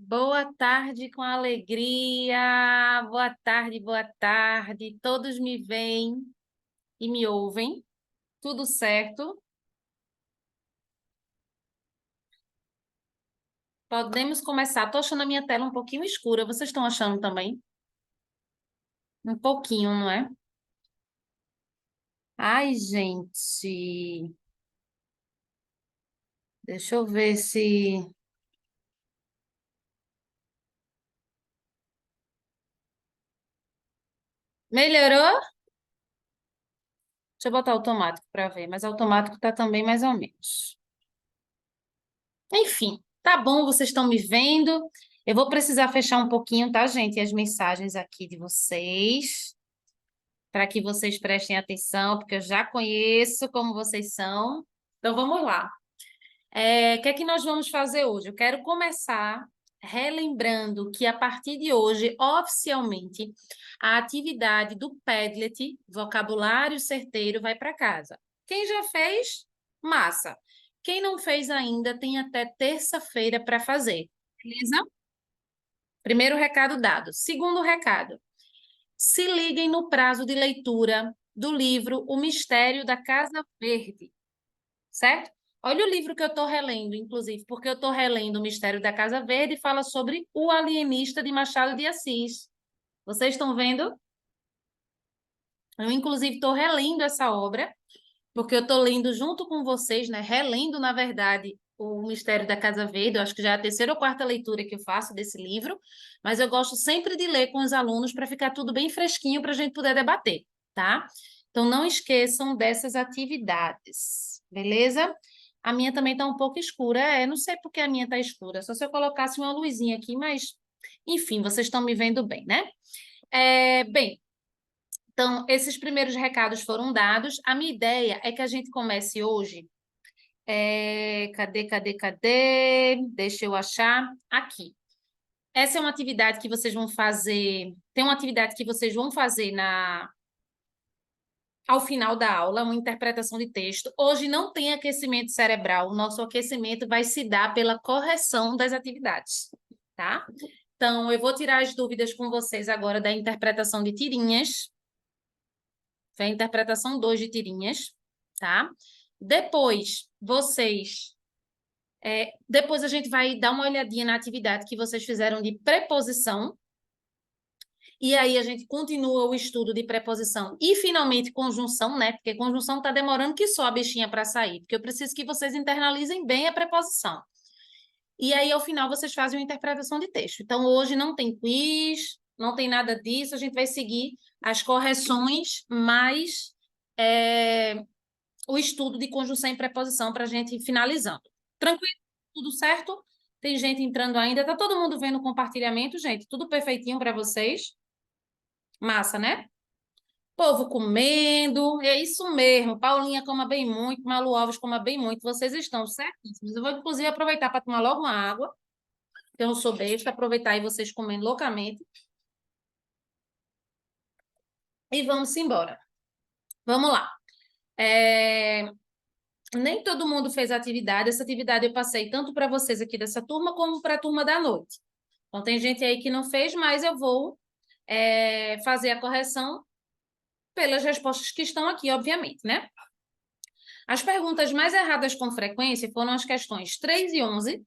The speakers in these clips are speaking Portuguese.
Boa tarde com alegria. Boa tarde, boa tarde. Todos me veem e me ouvem. Tudo certo? Podemos começar. Estou achando a minha tela um pouquinho escura. Vocês estão achando também? Um pouquinho, não é? Ai, gente. Deixa eu ver se melhorou. Deixa eu botar automático para ver, mas automático está também mais ou menos. Enfim, tá bom, vocês estão me vendo. Eu vou precisar fechar um pouquinho, tá, gente? As mensagens aqui de vocês, para que vocês prestem atenção, porque eu já conheço como vocês são. Então, vamos lá. O que é que nós vamos fazer hoje? Eu quero começar relembrando que, a partir de hoje, oficialmente, a atividade do Padlet, Vocabulário Certeiro, vai para casa. Quem já fez, massa. Quem não fez ainda, tem até terça-feira para fazer. Beleza? Primeiro recado dado. Segundo recado, se liguem no prazo de leitura do livro O Mistério da Casa Verde, certo? Olha o livro que eu estou relendo, inclusive, porque eu estou relendo O Mistério da Casa Verde e fala sobre o alienista de Machado de Assis. Vocês estão vendo? Eu, inclusive, estou relendo essa obra, porque eu estou lendo junto com vocês, né? Relendo, na verdade, O Mistério da Casa Verde. Eu acho que já é a terceira ou quarta leitura que eu faço desse livro, mas eu gosto sempre de ler com os alunos para ficar tudo bem fresquinho para a gente poder debater, tá? Então, não esqueçam dessas atividades, beleza? A minha também está um pouco escura. Não sei por que a minha está escura, só se eu colocasse uma luzinha aqui, mas, enfim, vocês estão me vendo bem, né? Bem, então, esses primeiros recados foram dados. A minha ideia é que a gente comece hoje. Cadê? Deixa eu achar. Aqui. Essa é uma atividade que vocês vão fazer. Tem uma atividade que vocês vão fazer ao final da aula, uma interpretação de texto. Hoje não tem aquecimento cerebral. O nosso aquecimento vai se dar pela correção das atividades, tá? Então, eu vou tirar as dúvidas com vocês agora da interpretação de tirinhas. Foi a interpretação 2 de tirinhas, tá? Depois, depois a gente vai dar uma olhadinha na atividade que vocês fizeram de preposição. E aí a gente continua o estudo de preposição e finalmente conjunção, né? Porque conjunção está demorando que só a bichinha para sair, porque eu preciso que vocês internalizem bem a preposição. E aí, ao final, vocês fazem uma interpretação de texto. Então, hoje não tem quiz, não tem nada disso, a gente vai seguir as correções, mais o estudo de conjunção e preposição para a gente ir finalizando. Tranquilo? Tudo certo? Tem gente entrando ainda. Tá todo mundo vendo o compartilhamento, gente? Tudo perfeitinho para vocês? Massa, né? Povo comendo, é isso mesmo. Paulinha coma bem muito, Malu Alves coma bem muito. Vocês estão certíssimos. Eu vou, inclusive, aproveitar para tomar logo uma água, que eu não sou besta, aproveitar e vocês comendo loucamente. E vamos embora. Vamos lá. Nem todo mundo fez a atividade. Essa atividade eu passei tanto para vocês aqui dessa turma, como para a turma da noite. Então, tem gente aí que não fez, mas eu vou fazer a correção pelas respostas que estão aqui, obviamente, né? As perguntas mais erradas com frequência foram as questões 3 e 11.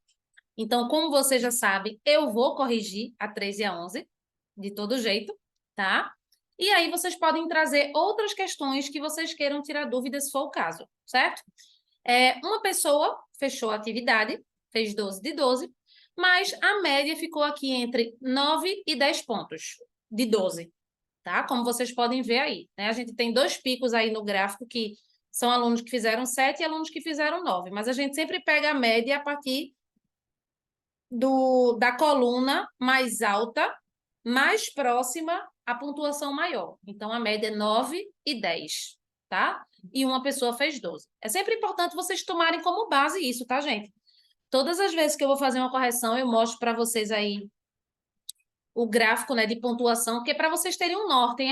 Então, como você já sabe, eu vou corrigir a 3 e a 11, de todo jeito, tá? E aí vocês podem trazer outras questões que vocês queiram tirar dúvidas, se for o caso, certo? Uma pessoa fechou a atividade, fez 12 de 12, mas a média ficou aqui entre 9 e 10 pontos de 12, tá? Como vocês podem ver aí, né? A gente tem dois picos aí no gráfico que são alunos que fizeram 7 e alunos que fizeram 9, mas a gente sempre pega a média a partir da coluna mais alta, mais próxima à pontuação maior. Então, a média é 9 e 10, tá? E uma pessoa fez 12. É sempre importante vocês tomarem como base isso, tá, gente? Todas as vezes que eu vou fazer uma correção, eu mostro para vocês aí o gráfico, né, de pontuação, que é para vocês terem um norte.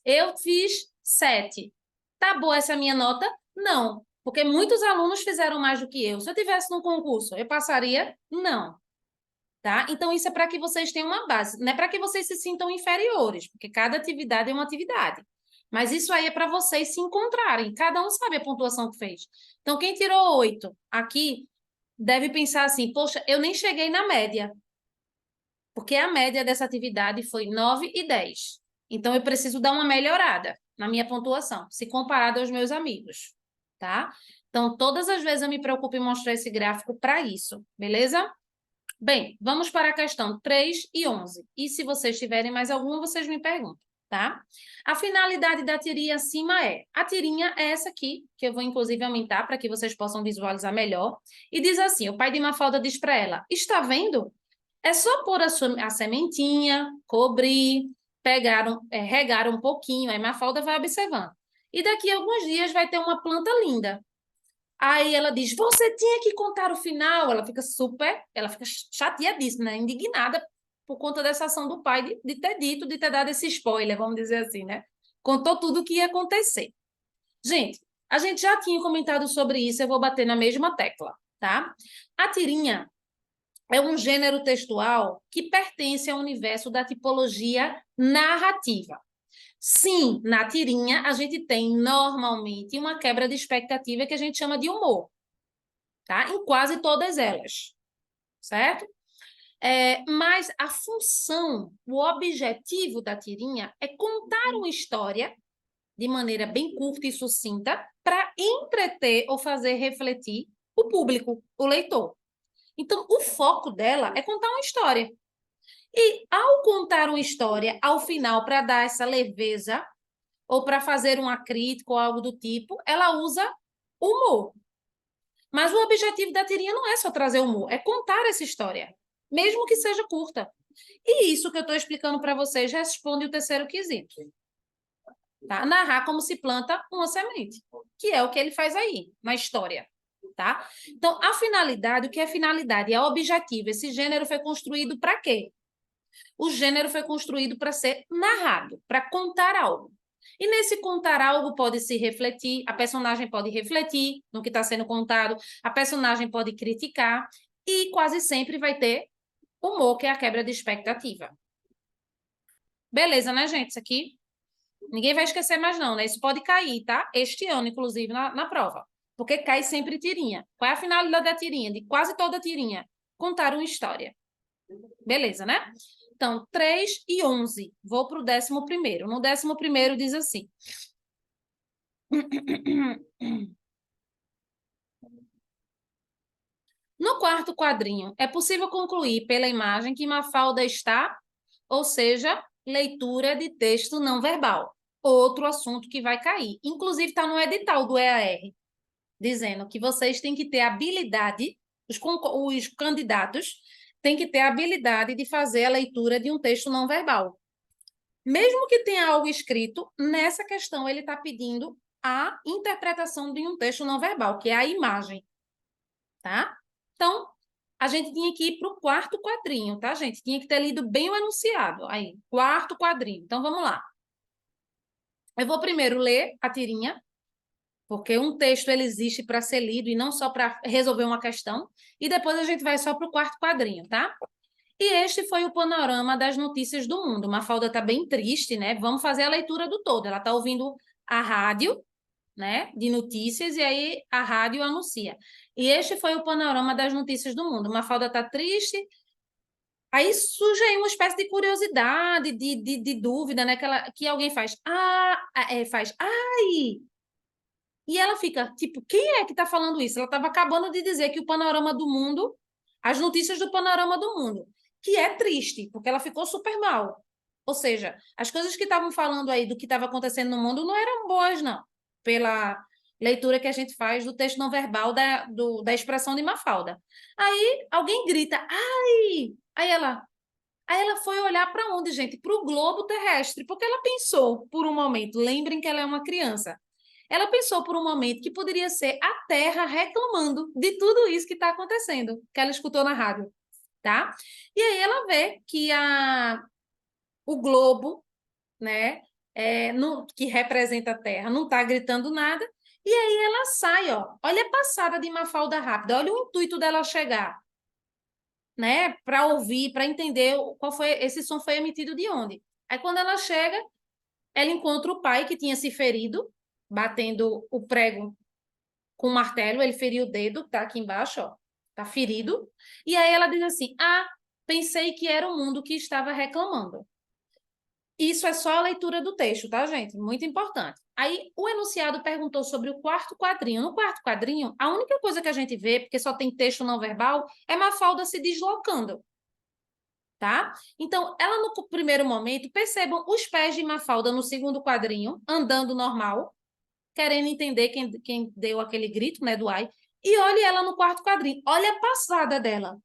Eu fiz 7. Tá boa essa minha nota? Não, porque muitos alunos fizeram mais do que eu. Se eu tivesse no concurso, eu passaria? Não. tá? Então, isso é para que vocês tenham uma base, não é para que vocês se sintam inferiores, porque cada atividade é uma atividade. Mas isso aí é para vocês se encontrarem, cada um sabe a pontuação que fez. Então, quem tirou 8 aqui deve pensar assim, poxa, eu nem cheguei na média, porque a média dessa atividade foi 9 e 10. Então, eu preciso dar uma melhorada na minha pontuação, se comparado aos meus amigos, tá? Então, todas as vezes eu me preocupo em mostrar esse gráfico para isso, beleza? Bem, vamos para a questão 3 e 11. E se vocês tiverem mais alguma, vocês me perguntam, tá? A finalidade da tirinha acima é... A tirinha é essa aqui, que eu vou inclusive aumentar para que vocês possam visualizar melhor. E diz assim, o pai de Mafalda diz para ela, está vendo? É só pôr a sementinha, cobrir, regar um pouquinho, aí Mafalda vai observando. E daqui a alguns dias vai ter uma planta linda. Aí ela diz, você tinha que contar o final. Ela fica chateadíssima, né? Indignada por conta dessa ação do pai de ter dito, de ter dado esse spoiler, vamos dizer assim, né? Contou tudo o que ia acontecer. Gente, a gente já tinha comentado sobre isso, eu vou bater na mesma tecla, tá? A tirinha é um gênero textual que pertence ao universo da tipologia narrativa. Sim, na tirinha a gente tem normalmente uma quebra de expectativa que a gente chama de humor, tá? Em quase todas elas, certo? Mas a função, o objetivo da tirinha é contar uma história de maneira bem curta e sucinta para entreter ou fazer refletir o público, o leitor. Então, o foco dela é contar uma história. E ao contar uma história, ao final, para dar essa leveza, ou para fazer uma crítica ou algo do tipo, ela usa humor. Mas o objetivo da tirinha não é só trazer humor, é contar essa história, mesmo que seja curta. E isso que eu estou explicando para vocês responde o terceiro quesito. Tá? Narrar como se planta uma semente, que é o que ele faz aí, na história. Tá? Então, a finalidade, o que é finalidade? É objetivo. Esse gênero foi construído para quê? O gênero foi construído para ser narrado, para contar algo. E nesse contar algo pode se refletir, a personagem pode refletir no que está sendo contado, a personagem pode criticar, e quase sempre vai ter humor, que é a quebra de expectativa. Beleza, né, gente? Isso aqui ninguém vai esquecer mais não, né? Isso pode cair, tá? Este ano, inclusive, na prova. Porque cai sempre tirinha. Qual é a finalidade da tirinha? De quase toda tirinha? Contar uma história. Beleza, né? Então, 3 e 11. Vou para o 11º. No 11º diz assim. No quarto quadrinho, é possível concluir pela imagem que Mafalda está, ou seja, leitura de texto não verbal. Outro assunto que vai cair. Inclusive, está no edital do EAR, dizendo que vocês têm que ter habilidade, os candidatos têm que ter habilidade de fazer a leitura de um texto não verbal. Mesmo que tenha algo escrito, nessa questão ele está pedindo a interpretação de um texto não verbal, que é a imagem, tá? Então, a gente tinha que ir para o quarto quadrinho, tá, gente? Tinha que ter lido bem o enunciado. Aí, quarto quadrinho. Então, vamos lá. Eu vou primeiro ler a tirinha, porque um texto ele existe para ser lido e não só para resolver uma questão. E depois a gente vai só para o quarto quadrinho, tá? E este foi o panorama das notícias do mundo. Mafalda está bem triste, né? Vamos fazer a leitura do todo. Ela está ouvindo a rádio, né, de notícias, e aí a rádio anuncia. E este foi o panorama das notícias do mundo. Mafalda está triste, aí surge aí uma espécie de curiosidade, de dúvida, né, que alguém faz, ai! E ela fica, tipo, quem é que está falando isso? Ela estava acabando de dizer que o panorama do mundo, as notícias do panorama do mundo, que é triste, porque ela ficou super mal. Ou seja, as coisas que estavam falando aí do que estava acontecendo no mundo não eram boas, não, pela leitura que a gente faz do texto não verbal da expressão de Mafalda. Aí alguém grita, ai! Aí ela foi olhar para onde, gente? Para o globo terrestre, porque ela pensou por um momento, lembrem que ela é uma criança, ela pensou por um momento que poderia ser a Terra reclamando de tudo isso que está acontecendo, que ela escutou na rádio, tá? E aí ela vê que o globo, né, que representa a Terra, não está gritando nada, e aí ela sai, ó. Olha a passada de Mafalda rápida, olha o intuito dela chegar. né, para ouvir, para entender qual foi, esse som foi emitido de onde. Aí quando ela chega, ela encontra o pai que tinha se ferido, batendo o prego com o martelo, ele feriu o dedo, tá aqui embaixo, ó, tá ferido. E aí ela diz assim: "Ah, pensei que era o mundo que estava reclamando". Isso é só a leitura do texto, tá, gente? Muito importante. Aí o enunciado perguntou sobre o quarto quadrinho. No quarto quadrinho, a única coisa que a gente vê, porque só tem texto não verbal, é Mafalda se deslocando, tá? Então, ela no primeiro momento, percebam os pés de Mafalda no segundo quadrinho, andando normal, querendo entender quem deu aquele grito, né, do ai, e olhe ela no quarto quadrinho. Olha a passada dela.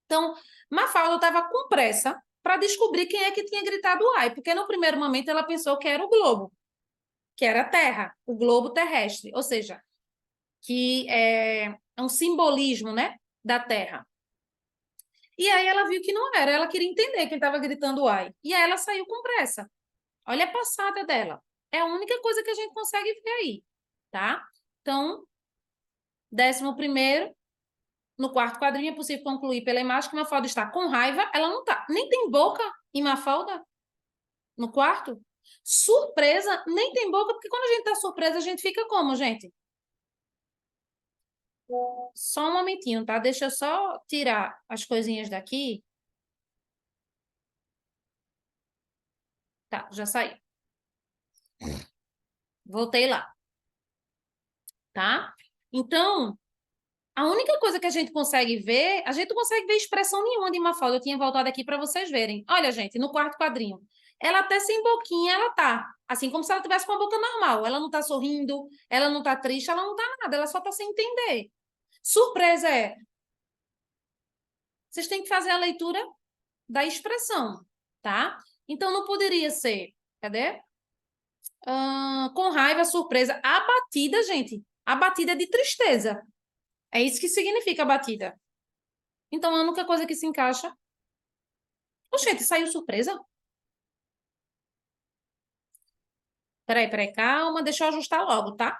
Então, Mafalda estava com pressa para descobrir quem é que tinha gritado ai, porque no primeiro momento ela pensou que era o globo, que era a Terra, o globo terrestre, ou seja, que é um simbolismo, né, da Terra. E aí ela viu que não era, ela queria entender quem estava gritando ai. E aí ela saiu com pressa. Olha a passada dela. É a única coisa que a gente consegue ver aí, tá? Então, 11º, no quarto quadrinho é possível concluir pela imagem que Mafalda está com raiva, ela não tá. Nem tem boca em Mafalda no quarto. Surpresa, nem tem boca, porque quando a gente tá surpresa, a gente fica como, gente? Só um momentinho, tá? Deixa eu só tirar as coisinhas daqui. Tá, já saiu. Voltei lá, tá? Então, a única coisa que a gente não consegue ver expressão nenhuma de Mafalda. Eu tinha voltado aqui para vocês verem. Olha, gente, no quarto quadrinho. Ela até sem boquinha, ela tá. Assim como se ela tivesse com a boca normal. Ela não tá sorrindo, ela não tá triste, ela não tá nada, ela só tá sem entender. Surpresa é, vocês têm que fazer a leitura da expressão, tá? Então não poderia ser, cadê? Com raiva, surpresa, abatida, gente. Abatida é de tristeza. É isso que significa abatida. Então a única coisa que se encaixa. Oxente, saiu surpresa? Peraí, calma, deixa eu ajustar logo, tá?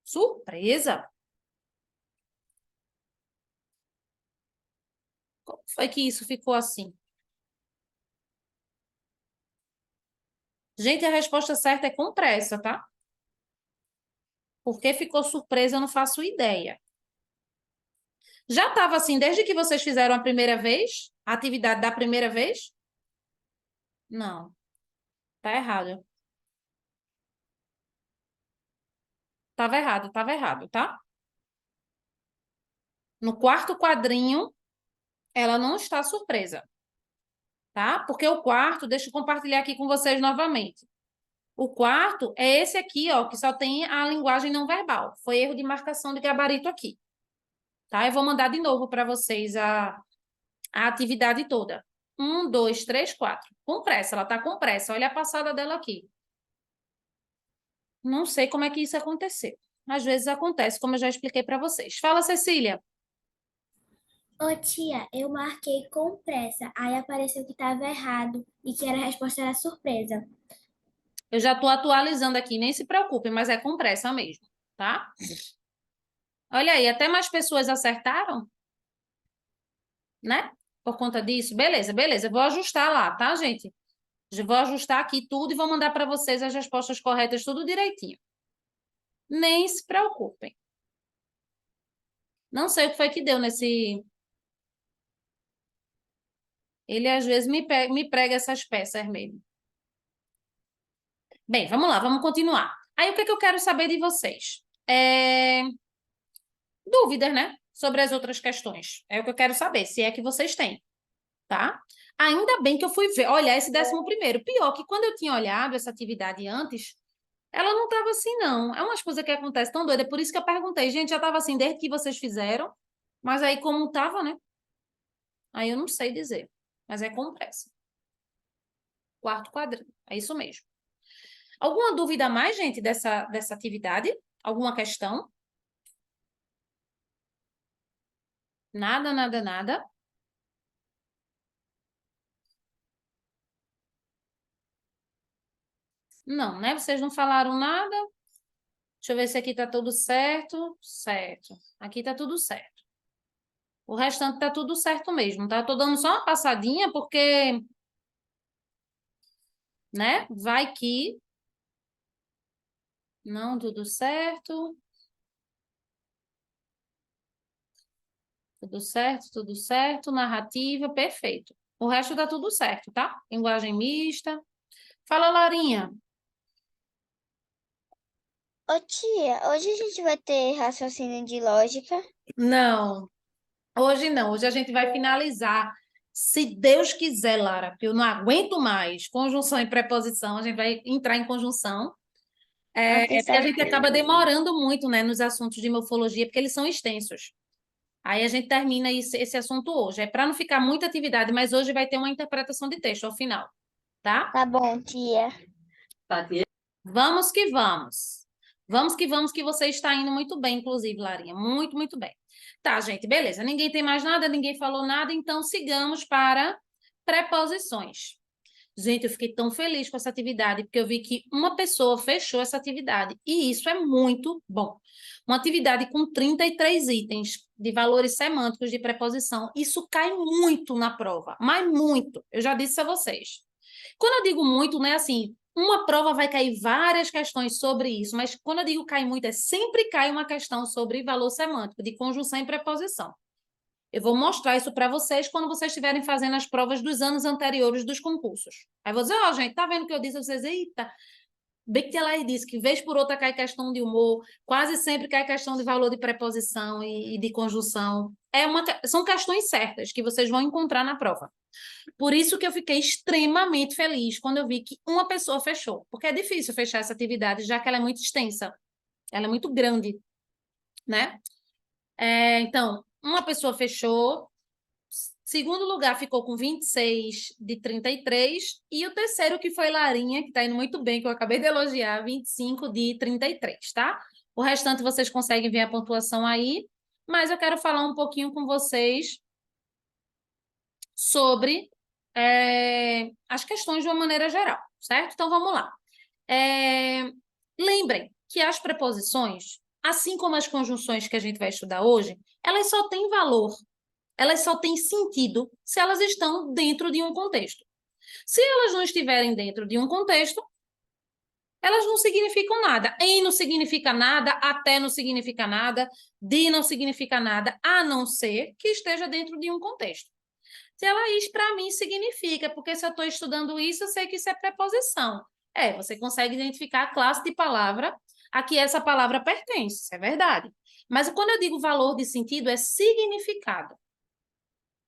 Surpresa? Como foi que isso ficou assim? Gente, a resposta certa é com pressa, tá? Por que ficou surpresa, eu não faço ideia. Já estava assim desde que vocês fizeram a primeira vez? A atividade da primeira vez? Não, tá errado. Tava errado, tá? No quarto quadrinho, ela não está surpresa, tá? Porque o quarto, deixa eu compartilhar aqui com vocês novamente. O quarto é esse aqui, ó, que só tem a linguagem não verbal. Foi erro de marcação de gabarito aqui, tá? Eu vou mandar de novo para vocês a atividade toda. 1, 2, 3, 4. Com pressa, ela tá com pressa. Olha a passada dela aqui. Não sei como é que isso aconteceu. Às vezes acontece, como eu já expliquei para vocês. Fala, Cecília. Ô tia, eu marquei com pressa, aí apareceu que estava errado e que a resposta era surpresa. Eu já estou atualizando aqui, nem se preocupe, mas é com pressa mesmo, tá? Olha aí, até mais pessoas acertaram, né? Por conta disso. Beleza, beleza. Eu vou ajustar lá, tá, gente? Eu vou ajustar aqui tudo e vou mandar para vocês as respostas corretas, tudo direitinho. Nem se preocupem. Não sei o que foi que deu nesse. Ele às vezes me prega essas peças mesmo. Bem, vamos lá, vamos continuar. Aí o que é que eu quero saber de vocês? Dúvidas, né? Sobre as outras questões. É o que eu quero saber, se é que vocês têm, tá? Ainda bem que eu fui ver, olhar esse 11º. Pior que quando eu tinha olhado essa atividade antes, ela não estava assim, não. É umas coisas que acontecem tão doida. Por isso que eu perguntei, gente, já estava assim desde que vocês fizeram, mas aí como estava, né? Aí eu não sei dizer. Mas é com pressa. Quarto quadrinho. É isso mesmo. Alguma dúvida a mais, gente, dessa atividade? Alguma questão? Nada, nada, nada. Não, né? Vocês não falaram nada. Deixa eu ver se aqui tá tudo certo. Certo. Aqui tá tudo certo. O restante tá tudo certo mesmo, tá? Tô dando só uma passadinha porque, né? Vai que não tudo certo. Tudo certo, tudo certo. Narrativa, perfeito. O resto dá tudo certo, tá? Linguagem mista. Fala, Laurinha. Ô tia, hoje a gente vai ter raciocínio de lógica. Não, hoje não. Hoje a gente vai finalizar. Se Deus quiser, Lara, porque eu não aguento mais conjunção e preposição, a gente vai entrar em conjunção. Ah, É porque a gente acaba terça-feira. demorando muito, né, nos assuntos de morfologia, porque eles são extensos. Aí a gente termina esse assunto hoje. É para não ficar muita atividade, mas hoje vai ter uma interpretação de texto ao final, tá? Tá bom, tia. Vamos que vamos. Vamos que você está indo muito bem, inclusive, Larinha. Muito, muito bem. Tá, gente, beleza. Ninguém tem mais nada, ninguém falou nada, então sigamos para preposições. Gente, eu fiquei tão feliz com essa atividade, porque eu vi que uma pessoa fechou essa atividade, e isso é muito bom. Uma atividade com 33 itens de valores semânticos de preposição, isso cai muito na prova, mas muito. Eu já disse a vocês. Quando eu digo muito, não é assim, uma prova vai cair várias questões sobre isso, mas quando eu digo cai muito, é sempre cai uma questão sobre valor semântico, de conjunção e preposição. Eu vou mostrar isso para vocês quando vocês estiverem fazendo as provas dos anos anteriores dos concursos. Aí eu vou dizer, ó, gente, tá vendo o que eu disse? Vocês, eita, bem que ela disse que vez por outra cai questão de humor, quase sempre cai questão de valor de preposição e de conjunção. São questões certas que vocês vão encontrar na prova. Por isso que eu fiquei extremamente feliz quando eu vi que uma pessoa fechou, porque é difícil fechar essa atividade, já que ela é muito extensa, ela é muito grande, né? Então, uma pessoa fechou, segundo lugar ficou com 26 de 33, e o terceiro, que foi Larinha, que está indo muito bem, que eu acabei de elogiar, 25 de 33, tá? O restante vocês conseguem ver a pontuação aí, mas eu quero falar um pouquinho com vocês sobre as questões de uma maneira geral, certo? Então vamos lá. Lembrem que as preposições, assim como as conjunções que a gente vai estudar hoje, elas só têm valor, elas só têm sentido se elas estão dentro de um contexto. Se elas não estiverem dentro de um contexto, elas não significam nada. Em não significa nada, até não significa nada, de não significa nada, a não ser que esteja dentro de um contexto. Se ela is, para mim, significa, porque se eu estou estudando isso, eu sei que isso é preposição. Você consegue identificar a classe de palavra a que essa palavra pertence, isso é verdade. Mas quando eu digo valor de sentido, é significado,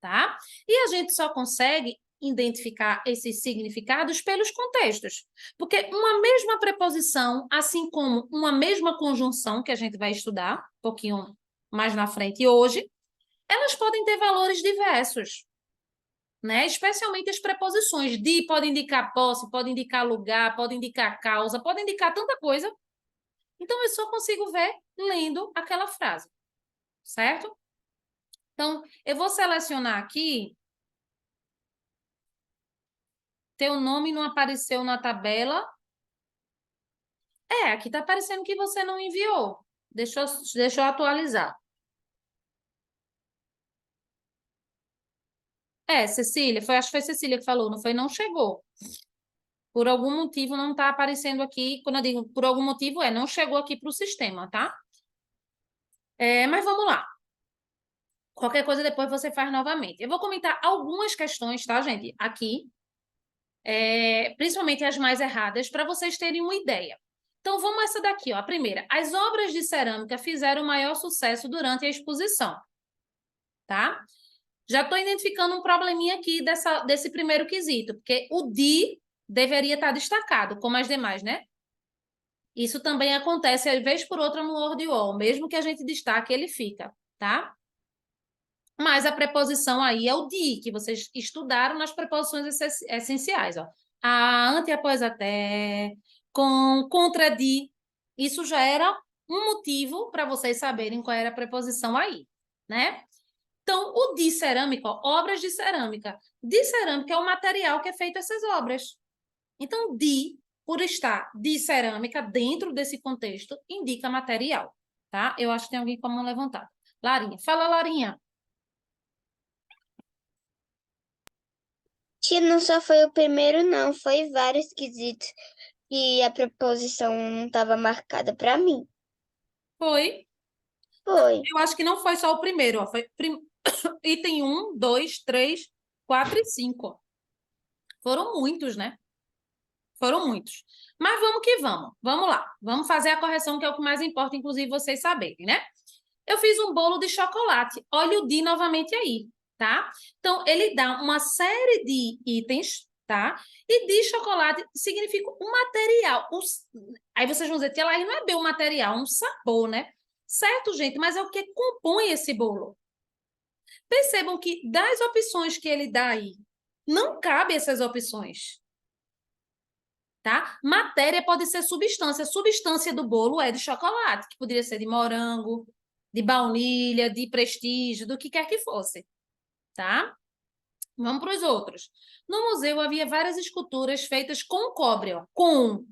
tá? E a gente só consegue identificar esses significados pelos contextos. Porque uma mesma preposição, assim como uma mesma conjunção, que a gente vai estudar um pouquinho mais na frente hoje, elas podem ter valores diversos, né? Especialmente as preposições. De pode indicar posse, pode indicar lugar, pode indicar causa, pode indicar tanta coisa. Então, eu só consigo ver lendo aquela frase, certo? Então, eu vou selecionar aqui. Teu nome não apareceu na tabela. Aqui está aparecendo que você não enviou. Deixa eu atualizar. Cecília, acho que foi Cecília que falou, não foi? Não chegou. Por algum motivo não está aparecendo aqui. Quando eu digo por algum motivo, não chegou aqui para o sistema, tá? Mas vamos lá. Qualquer coisa depois você faz novamente. Eu vou comentar algumas questões, tá, gente? Aqui, principalmente as mais erradas, para vocês terem uma ideia. Então, vamos essa daqui, ó. A primeira. As obras de cerâmica fizeram maior sucesso durante a exposição, tá? Já estou identificando um probleminha aqui desse primeiro quesito, porque o de deveria estar destacado, como as demais, né? Isso também acontece, às vezes, por outra no Word Wall. Mesmo que a gente destaque, ele fica, tá? Mas a preposição aí é o de, que vocês estudaram nas preposições essenciais, ó. A, ante, após, até, com, contra, de. Isso já era um motivo para vocês saberem qual era a preposição aí, né? Então, o de cerâmica, ó, obras de cerâmica. De cerâmica é o material que é feito essas obras. Então, de, por estar de cerâmica dentro desse contexto, indica material, tá? Eu acho que tem alguém com a mão levantada. Larinha, fala, Larinha. Tia, não só foi o primeiro, não. Foi vários quesitos que a preposição não estava marcada para mim. Foi. Foi. Eu acho que não foi só o primeiro, ó. Foi item 1, 2, 3, 4 e 5. Foram muitos, né? Foram muitos. Mas vamos que vamos. Vamos lá. Vamos fazer a correção, que é o que mais importa, inclusive vocês saberem, né? Eu fiz um bolo de chocolate. Olha o de novamente aí, tá? Então, ele dá uma série de itens, tá? E de chocolate significa um material. Aí vocês vão dizer, tia Laís, não é bem um material, é um sabor, né? Certo, gente? Mas é o que compõe esse bolo. Percebam que das opções que ele dá aí, não cabe essas opções, tá? Matéria pode ser substância. A substância do bolo é de chocolate, que poderia ser de morango, de baunilha, de prestígio, do que quer que fosse, tá? Vamos para os outros. No museu havia várias esculturas feitas com cobre, ó, com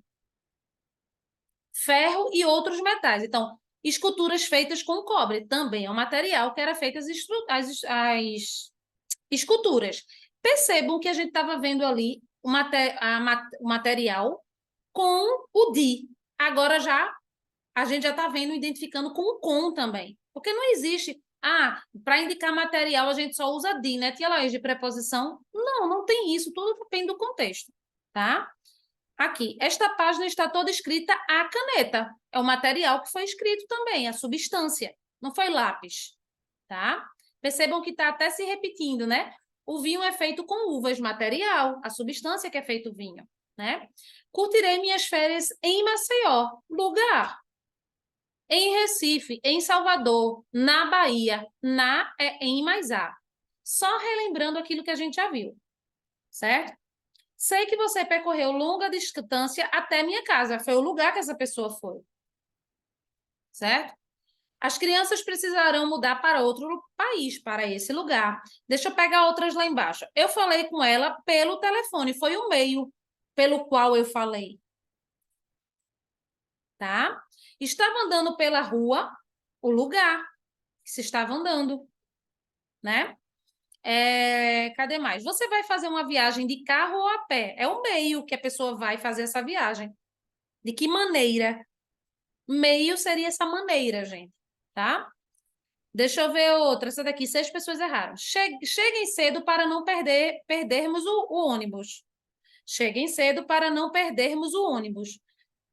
ferro e outros metais. Então, esculturas feitas com cobre também é um material que era feito as esculturas. Percebam que a gente estava vendo ali o material com o di. Agora já a gente já está vendo, identificando com o com também. Porque não existe. Ah, para indicar material a gente só usa di, né? Tia Laís, de preposição? Não, não tem isso. Tudo depende do contexto, tá? Aqui, esta página está toda escrita à caneta. É o material que foi escrito também, a substância. Não foi lápis, tá? Percebam que está até se repetindo, né? O vinho é feito com uvas, material, a substância que é feito o vinho, né? Curtirei minhas férias em Maceió, lugar. Em Recife, em Salvador, na Bahia, na é em mais A. Só relembrando aquilo que a gente já viu, certo? Sei que você percorreu longa distância até minha casa, foi o lugar que essa pessoa foi, certo? As crianças precisarão mudar para outro país, para esse lugar. Deixa eu pegar outras lá embaixo. Eu falei com ela pelo telefone, foi o meio pelo qual eu falei, tá? Estava andando pela rua, o lugar que se estava andando, né? Cadê mais? Você vai fazer uma viagem de carro ou a pé? É o meio que a pessoa vai fazer essa viagem. De que maneira? Meio seria essa maneira, gente, tá? Deixa eu ver outra. Essa daqui, 6 pessoas erraram. Cheguem cedo para não perdermos o ônibus. Cheguem cedo para não perdermos o ônibus.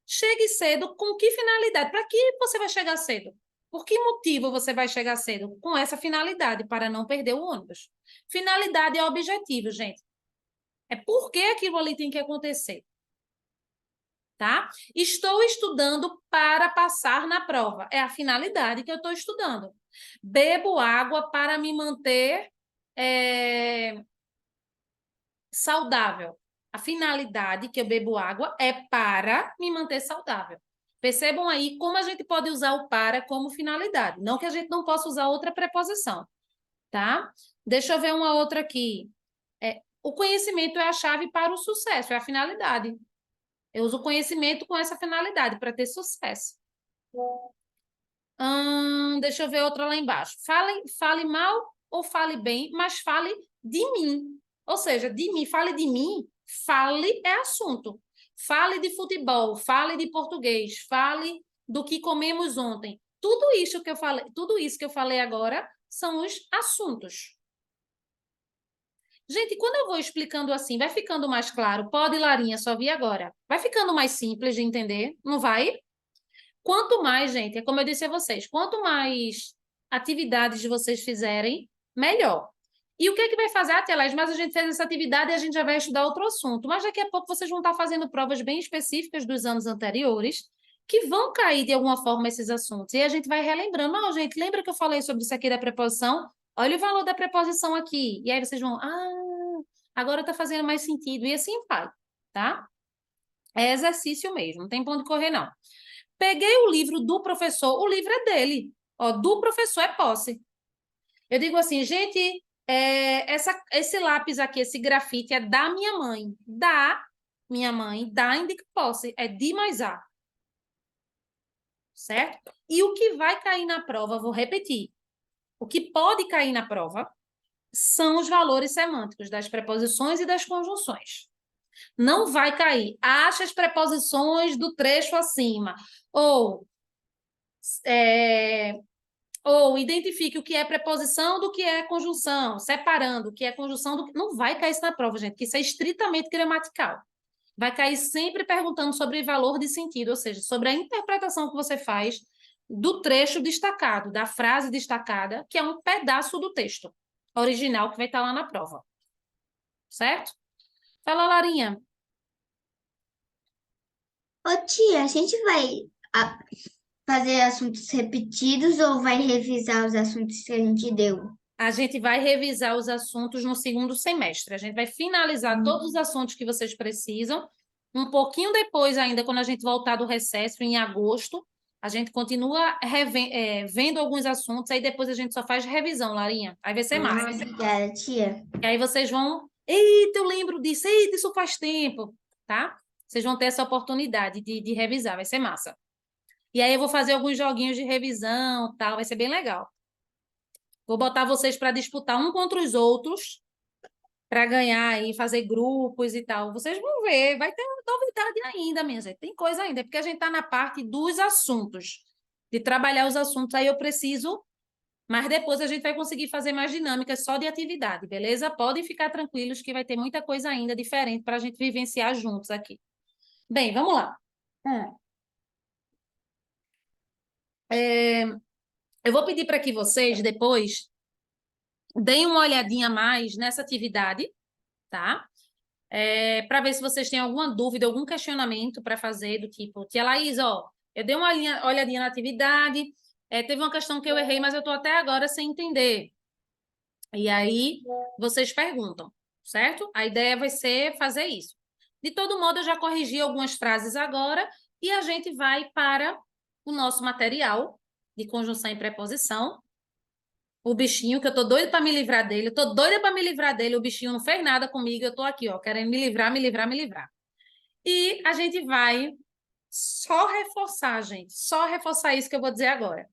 Chegue cedo com que finalidade? Para que você vai chegar cedo? Por que motivo você vai chegar cedo? Com essa finalidade, para não perder o ônibus. Finalidade é objetivo, gente. É por que aquilo ali tem que acontecer. Tá? Estou estudando para passar na prova. É a finalidade que eu estou estudando. Bebo água para me manter saudável. A finalidade que eu bebo água é para me manter saudável. Percebam aí como a gente pode usar o para como finalidade. Não que a gente não possa usar outra preposição, tá? Deixa eu ver uma outra aqui. O conhecimento é a chave para o sucesso, é a finalidade. Eu uso o conhecimento com essa finalidade, para ter sucesso. Deixa eu ver outra lá embaixo. Fale mal ou fale bem, mas fale de mim. Ou seja, de mim, fale de mim, fale é assunto. Fale de futebol, fale de português, fale do que comemos ontem. Tudo isso que eu falei agora são os assuntos. Gente, quando eu vou explicando assim, vai ficando mais claro? Pode, Larinha, só vi agora. Vai ficando mais simples de entender, não vai? Quanto mais, gente, é como eu disse a vocês, quanto mais atividades vocês fizerem, melhor. E o que é que vai fazer? Ah, tia Laís, mas a gente fez essa atividade e a gente já vai estudar outro assunto. Mas daqui a pouco vocês vão estar fazendo provas bem específicas dos anos anteriores, que vão cair de alguma forma esses assuntos. E a gente vai relembrando. Não, gente, lembra que eu falei sobre isso aqui da preposição? Olha o valor da preposição aqui. E aí vocês vão, agora está fazendo mais sentido. E assim vai, tá? É exercício mesmo, não tem pra onde correr, não. Peguei o livro do professor, o livro é dele. Ó, do professor é posse. Eu digo assim, gente, esse lápis aqui, esse grafite é da minha mãe. Da minha mãe, da indica posse. É de mais A. Certo? E o que vai cair na prova, vou repetir. O que pode cair na prova são os valores semânticos das preposições e das conjunções. Não vai cair. Acha as preposições do trecho acima. Ou, ou identifique o que é preposição do que é conjunção, separando o que é conjunção do que... Não vai cair isso na prova, gente, que isso é estritamente gramatical. Vai cair sempre perguntando sobre valor de sentido, ou seja, sobre a interpretação que você faz do trecho destacado, da frase destacada, que é um pedaço do texto original que vai estar lá na prova. Certo? Fala, Larinha. Ô tia, a gente vai fazer assuntos repetidos ou vai revisar os assuntos que a gente deu? A gente vai revisar os assuntos no segundo semestre. A gente vai finalizar todos os assuntos que vocês precisam. Um pouquinho depois, ainda, quando a gente voltar do recesso, em agosto, a gente continua vendo alguns assuntos, aí depois a gente só faz revisão, Larinha. Aí vai ser massa. Obrigada, tia. E aí vocês vão... Eita, eu lembro disso. Eita, isso faz tempo. Tá? Vocês vão ter essa oportunidade de revisar. Vai ser massa. E aí eu vou fazer alguns joguinhos de revisão, tal. Vai ser bem legal. Vou botar vocês para disputar um contra os outros, para ganhar e fazer grupos e tal. Vocês vão ver, vai ter novidade ainda, minha gente. Tem coisa ainda, porque a gente está na parte dos assuntos, de trabalhar os assuntos. Aí eu preciso, mas depois a gente vai conseguir fazer mais dinâmicas só de atividade, beleza? Podem ficar tranquilos que vai ter muita coisa ainda diferente para a gente vivenciar juntos aqui. Bem, vamos lá. Eu vou pedir para que vocês depois deem uma olhadinha mais nessa atividade, tá? Para ver se vocês têm alguma dúvida, algum questionamento para fazer, do tipo, tia Laís, ó, eu dei uma olhadinha na atividade, teve uma questão que eu errei, mas eu estou até agora sem entender. E aí, vocês perguntam, certo? A ideia vai ser fazer isso. De todo modo, eu já corrigi algumas frases agora e a gente vai para o nosso material de conjunção e preposição. O bichinho, que eu tô doida para me livrar dele, eu tô doida para me livrar dele, o bichinho não fez nada comigo, eu tô aqui, ó, querendo me livrar, me livrar, me livrar. E a gente vai só reforçar, gente, só reforçar isso que eu vou dizer agora.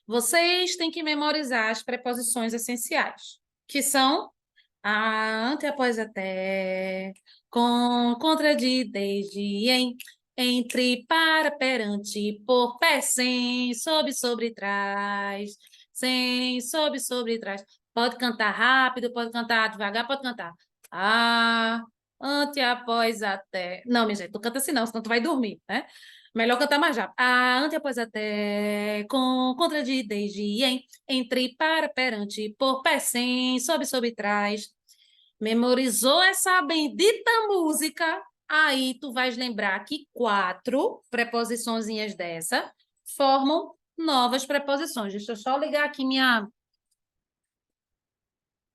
Vocês têm que memorizar as preposições essenciais, que são a, ante, após, até, com, contra, de, desde, em, entre, para, perante, por, pé, sem, sob, sobre, trás, sem, sob, sobre, trás. Pode cantar rápido, pode cantar devagar, pode cantar. A, ante, após, até. Não, minha gente, não canta assim não, senão tu vai dormir, né? Melhor cantar mais rápido. A, ante, após, até, com, contra, de, desde, em, entre, para, perante, por, pé, sem, sob, sobre, trás. Memorizou essa bendita música, aí tu vais lembrar que 4 preposiçõezinhas dessa formam novas preposições. Deixa eu só ligar aqui minha...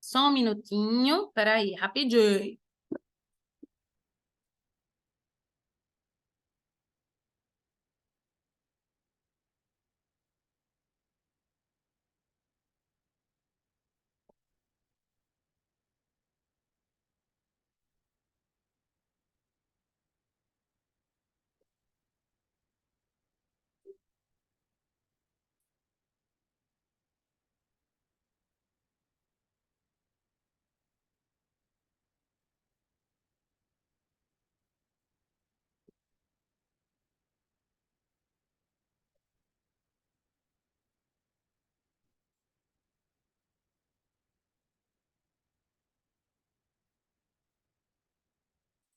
Só um minutinho. Peraí, rapidinho.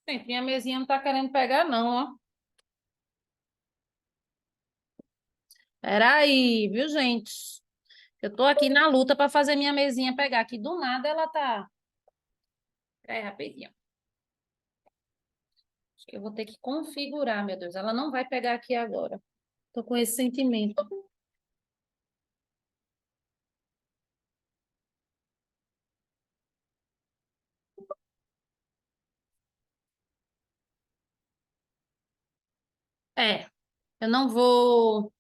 Gente, minha mesinha não tá querendo pegar, não, ó. Peraí, viu, gente? Eu tô aqui na luta para fazer minha mesinha pegar, que do nada ela tá... Peraí, rapidinho. Acho que eu vou ter que configurar, meu Deus. Ela não vai pegar aqui agora. Tô com esse sentimento. Eu não vou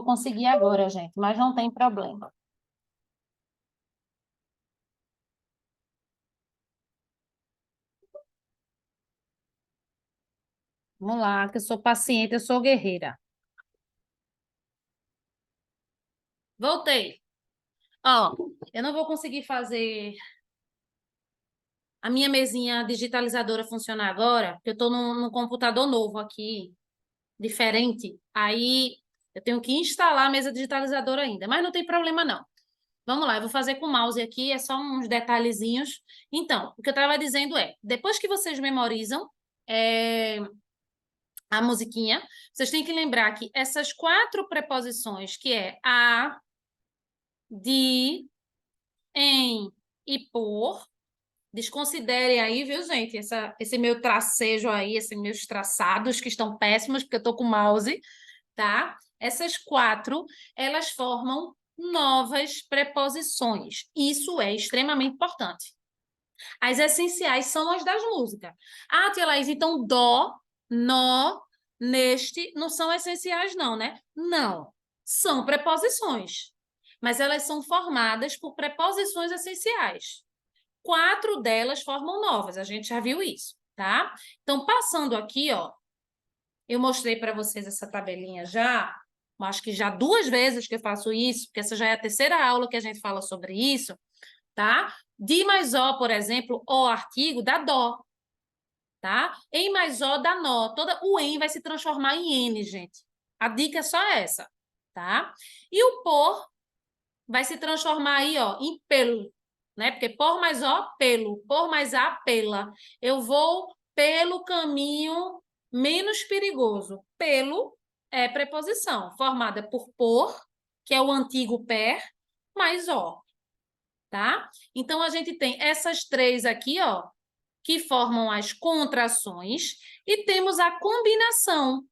conseguir agora, gente, mas não tem problema. Vamos lá, que eu sou paciente, eu sou guerreira. Voltei. Ó, eu não vou conseguir fazer a minha mesinha digitalizadora funcionar agora, porque eu estou num computador novo aqui, diferente. Aí eu tenho que instalar a mesa digitalizadora ainda, mas não tem problema não. Vamos lá, eu vou fazer com o mouse aqui, é só uns detalhezinhos. Então, o que eu estava dizendo é, depois que vocês memorizam a musiquinha, vocês têm que lembrar que essas 4 preposições, que é a, de, em e por, desconsiderem aí, viu, gente? Esse meu tracejo aí, esses meus traçados que estão péssimos, porque eu estou com o mouse, tá? Essas 4, elas formam novas preposições. Isso é extremamente importante. As essenciais são as das músicas. Ah, tia Laís, então dó, nó, neste não são essenciais, não, né? Não. São preposições. Mas elas são formadas por preposições essenciais. 4 delas formam novas, a gente já viu isso, tá? Então, passando aqui, ó, eu mostrei para vocês essa tabelinha já, acho que já 2 vezes que eu faço isso, porque essa já é a 3ª aula que a gente fala sobre isso, tá? De mais ó, por exemplo, o artigo dá dó, tá? Em mais ó dá nó. O em vai se transformar em n, gente. A dica é só essa, tá? E o por vai se transformar aí, ó, em pelo, né? Porque por mais ó, pelo, por mais a, pela. Eu vou pelo caminho menos perigoso. Pelo é preposição, formada por, que é o antigo per, mais ó, tá? Então, a gente tem essas 3 aqui, ó, que formam as contrações, e temos a combinação.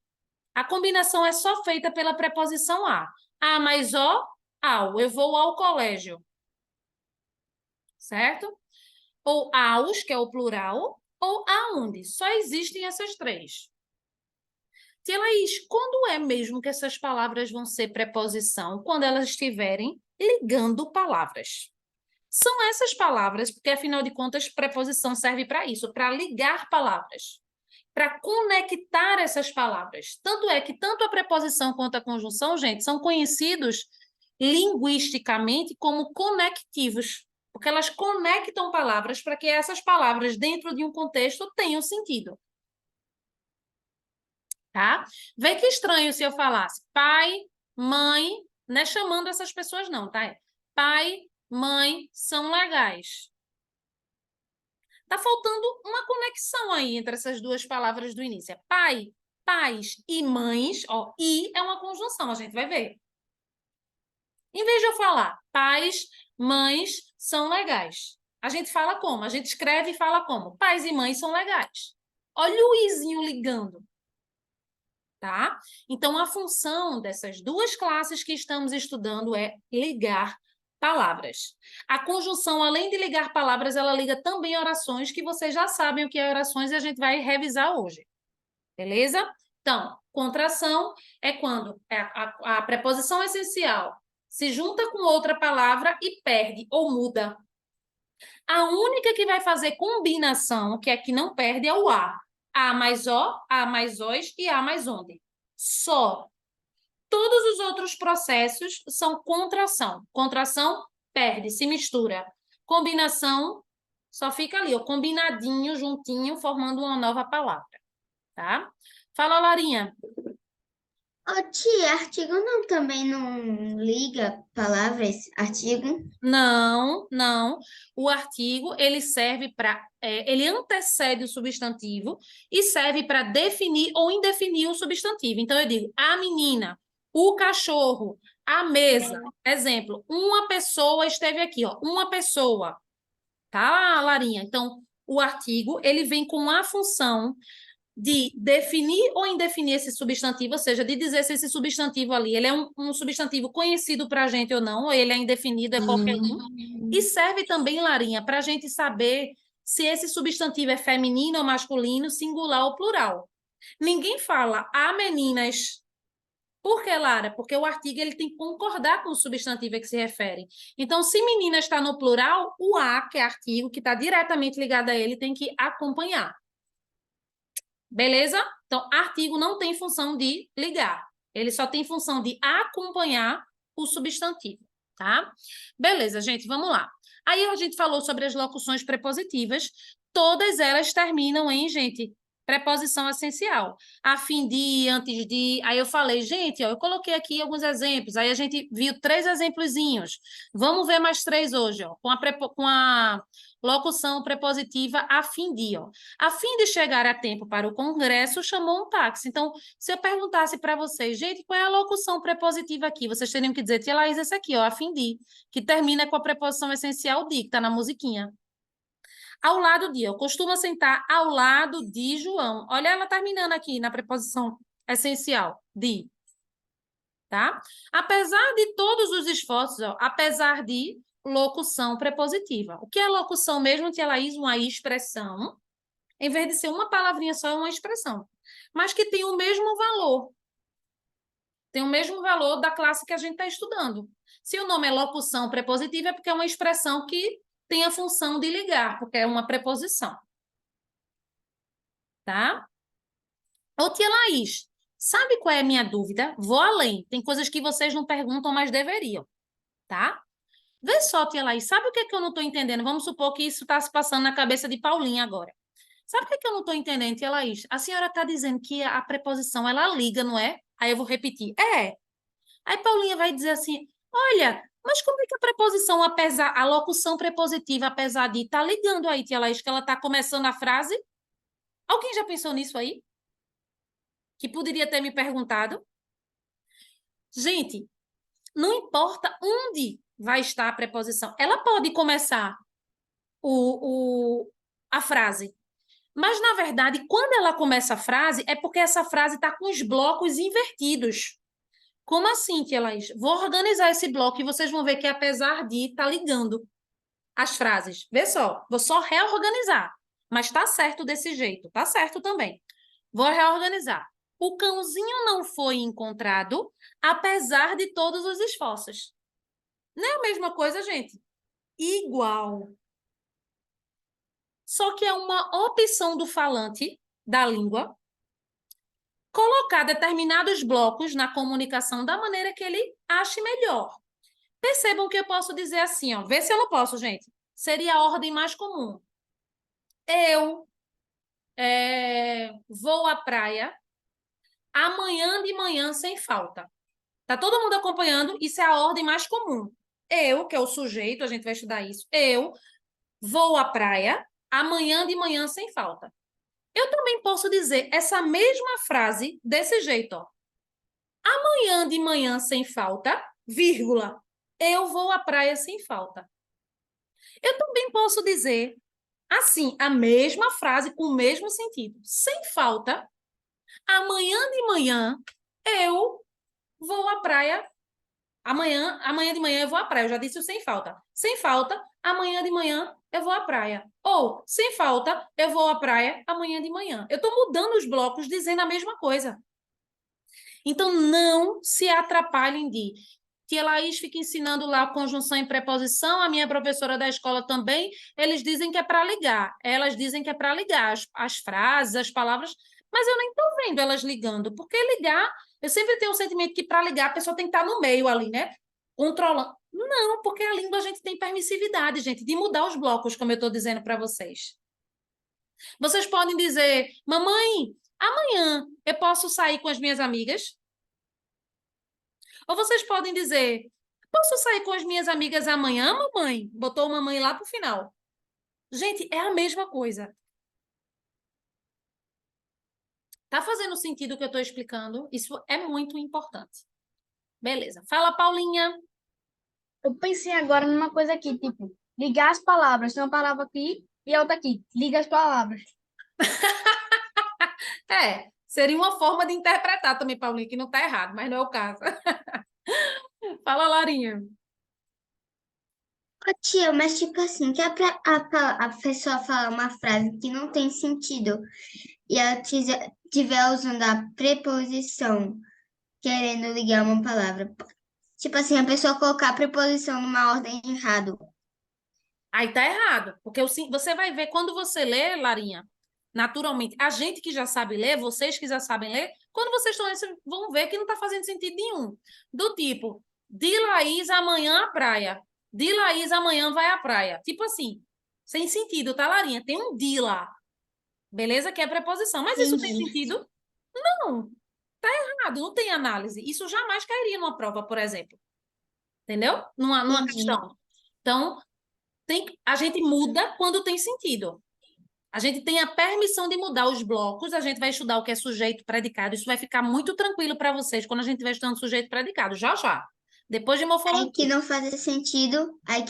A combinação é só feita pela preposição a. A mais ó, ao. Eu vou ao colégio. Certo? Ou aos, que é o plural, ou aonde. Só existem essas 3. Tia Laís, quando é mesmo que essas palavras vão ser preposição? Quando elas estiverem ligando palavras. São essas palavras, porque afinal de contas, preposição serve para isso, para ligar palavras, para conectar essas palavras. Tanto é que tanto a preposição quanto a conjunção, gente, são conhecidos linguisticamente como conectivos, porque elas conectam palavras para que essas palavras, dentro de um contexto, tenham sentido. Tá? Vê que estranho se eu falasse pai, mãe, não é chamando essas pessoas não, tá? Pai, mãe são legais. Tá faltando uma conexão aí entre essas 2 palavras do início. É pai, pais e mães, ó, e é uma conjunção, a gente vai ver. Em vez de eu falar pais, mães são legais, a gente fala como? A gente escreve e fala como? Pais e mães são legais. Olha o izinho ligando. Tá? Então, a função dessas 2 classes que estamos estudando é ligar palavras. A conjunção, além de ligar palavras, ela liga também orações, que vocês já sabem o que é orações e a gente vai revisar hoje. Beleza? Então, contração é quando a preposição essencial se junta com outra palavra e perde ou muda. A única que vai fazer combinação, que é que não perde, é o a. A mais ó, a mais os e a mais onde. Só. Todos os outros processos são contração. Contração, perde, se mistura. Combinação, só fica ali, ó, combinadinho, juntinho, formando uma nova palavra, tá? Fala, Larinha. Ô, tia, artigo não também não liga palavras, artigo? Não, não. O artigo, ele serve para... ele antecede o substantivo e serve para definir ou indefinir o substantivo. Então, eu digo, a menina, o cachorro, a mesa. Exemplo, uma pessoa esteve aqui, ó. Uma pessoa. Tá, Larinha? Então, o artigo, ele vem com a função de definir ou indefinir esse substantivo, ou seja, de dizer se esse substantivo ali ele é um substantivo conhecido para a gente ou não, ou ele é indefinido, é qualquer um. E serve também, Larinha, para a gente saber se esse substantivo é feminino ou masculino, singular ou plural. Ninguém fala a meninas. Por que, Lara? Porque o artigo ele tem que concordar com o substantivo a que se refere. Então, se menina está no plural, o a, que é artigo, que está diretamente ligado a ele, tem que acompanhar. Beleza? Então, artigo não tem função de ligar. Ele só tem função de acompanhar o substantivo, tá? Beleza, gente, vamos lá. Aí a gente falou sobre as locuções prepositivas. Todas elas terminam em, gente, preposição essencial. A fim de, antes de. Aí eu falei, gente, ó, eu coloquei aqui alguns exemplos. Aí a gente viu 3 exemplozinhos. Vamos ver mais 3 hoje, ó, com a locução prepositiva a fim de, ó. A fim de chegar a tempo para o congresso, chamou um táxi. Então, se eu perguntasse para vocês, gente, qual é a locução prepositiva aqui? Vocês teriam que dizer, tia Laís, essa aqui, ó, a fim de, que termina com a preposição essencial de, que está na musiquinha. Ao lado de, eu costumo sentar ao lado de João. Olha ela terminando aqui na preposição essencial, de. Tá? Apesar de todos os esforços, ó, apesar de locução prepositiva. O que é locução mesmo, tia Laís? Uma expressão. Em vez de ser uma palavrinha só, é uma expressão. Mas que tem o mesmo valor. Tem o mesmo valor da classe que a gente está estudando. Se o nome é locução prepositiva, é porque é uma expressão que tem a função de ligar, porque é uma preposição. Tá? Ô, tia Laís, sabe qual é a minha dúvida? Vou além. Tem coisas que vocês não perguntam, mas deveriam. Tá? Vê só, tia Laís, sabe o que é que eu não estou entendendo? Vamos supor que isso está se passando na cabeça de Paulinha agora. Sabe o que é que eu não estou entendendo, tia Laís? A senhora está dizendo que a preposição, ela liga, não é? Aí eu vou repetir. É. Aí Paulinha vai dizer assim, olha, mas como é que a preposição, apesar, a locução prepositiva, apesar de, tá ligando aí, tia Laís, que ela está começando a frase? Alguém já pensou nisso aí? Que poderia ter me perguntado? Gente, não importa onde vai estar a preposição, ela pode começar a frase. Mas, na verdade, quando ela começa a frase, é porque essa frase está com os blocos invertidos. Como assim, tia Laís? Vou organizar esse bloco e vocês vão ver que, apesar de, tá ligando as frases. Vê só, vou só reorganizar. Mas tá certo desse jeito, tá certo também. Vou reorganizar. O cãozinho não foi encontrado, apesar de todos os esforços. Não é a mesma coisa, gente? Igual. Só que é uma opção do falante da língua colocar determinados blocos na comunicação da maneira que ele ache melhor. Percebam que eu posso dizer assim, ó, vê se eu não posso, gente. Seria a ordem mais comum. Eu vou à praia amanhã de manhã sem falta. Tá todo mundo acompanhando? Isso é a ordem mais comum. Eu, que é o sujeito, a gente vai estudar isso. Eu vou à praia amanhã de manhã sem falta. Eu também posso dizer essa mesma frase desse jeito, ó. Amanhã de manhã sem falta, vírgula, eu vou à praia sem falta. Eu também posso dizer assim, a mesma frase com o mesmo sentido. Sem falta, amanhã de manhã eu vou à praia. Amanhã de manhã eu vou à praia. Eu já disse o sem falta. Sem falta, amanhã de manhã eu vou à praia. Ou, sem falta, eu vou à praia amanhã de manhã. Eu estou mudando os blocos, dizendo a mesma coisa. Então, não se atrapalhem de... Tia Laís fica ensinando lá a conjunção em preposição, a minha professora da escola também, eles dizem que é para ligar. Elas dizem que é para ligar as frases, as palavras, mas eu nem estou vendo elas ligando, porque ligar, eu sempre tenho o sentimento que para ligar a pessoa tem que estar no meio ali, né? Controlando. Não, porque a língua a gente tem permissividade, gente, de mudar os blocos, como eu estou dizendo para vocês. Vocês podem dizer, mamãe, amanhã eu posso sair com as minhas amigas? Ou vocês podem dizer, posso sair com as minhas amigas amanhã, mamãe? Botou mamãe lá pro final. Gente, é a mesma coisa. Tá fazendo sentido o que eu estou explicando? Isso é muito importante. Beleza. Fala, Paulinha. Eu pensei agora numa coisa aqui, tipo, ligar as palavras. Tem uma palavra aqui e a outra aqui. Liga as palavras. Seria uma forma de interpretar também, Paulinha, que não tá errado, mas não é o caso. Fala, Larinha. Ô, tia, mas tipo assim, que a pessoa fala uma frase que não tem sentido e ela estiver usando a preposição querendo ligar uma palavra. Tipo assim, a pessoa colocar a preposição numa ordem errada. Aí tá errado, porque você vai ver, quando você lê, Larinha, naturalmente, a gente que já sabe ler, vocês que já sabem ler, quando vocês estão lendo, vocês vão ver que não está fazendo sentido nenhum. Do tipo, de Laís amanhã à praia. De Laís amanhã vai à praia. Tipo assim, sem sentido, tá, Larinha? Tem um de lá. Beleza? Que é preposição. Mas isso tem Entendi. sentido? Não. Tá errado, não tem análise. Isso jamais cairia numa prova, por exemplo. Entendeu? Numa Entendi. questão. Então, a gente muda quando tem sentido. A gente tem a permissão de mudar os blocos, a gente vai estudar o que é sujeito, predicado. Isso vai ficar muito tranquilo para vocês quando a gente estiver estudando sujeito, predicado. Já, já. Depois de Aí morfologia. que não faz sentido, aí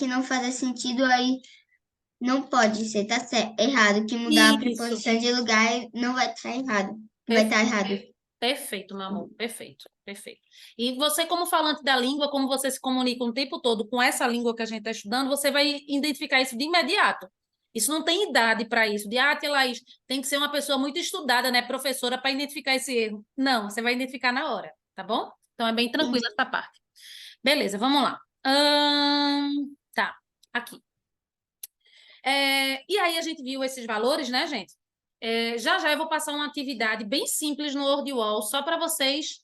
não pode ser, tá certo, errado, que mudar a Isso. preposição de lugar não vai estar errado. Vai estar errado. Perfeito, meu amor. Perfeito, perfeito. E você, como falante da língua, como você se comunica o tempo todo com essa língua que a gente está estudando, você vai identificar isso de imediato. Isso não tem idade para isso. Tia Laís, tem que ser uma pessoa muito estudada, né, professora, para identificar esse erro. Não, você vai identificar na hora, tá bom? Então é bem tranquila essa parte. Beleza, vamos lá. Tá, aqui. E aí a gente viu esses valores, né, gente? Já já eu vou passar uma atividade bem simples no WordWall, só para vocês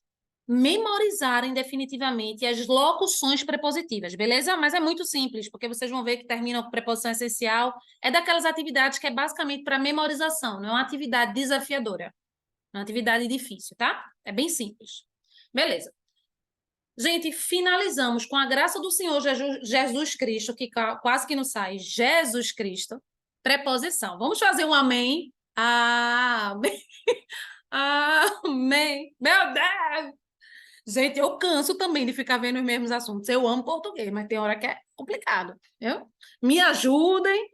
memorizarem definitivamente as locuções prepositivas, beleza? Mas é muito simples, porque vocês vão ver que termina com preposição essencial. É daquelas atividades que é basicamente para memorização, não é uma atividade desafiadora. É uma atividade difícil, tá? É bem simples. Beleza. Gente, finalizamos com a graça do Senhor Jesus Cristo, que quase que não sai, Jesus Cristo, preposição. Vamos fazer um amém? Amém. Amém. Meu Deus! Gente, eu canso também de ficar vendo os mesmos assuntos. Eu amo português, mas tem hora que é complicado, viu? Me ajudem,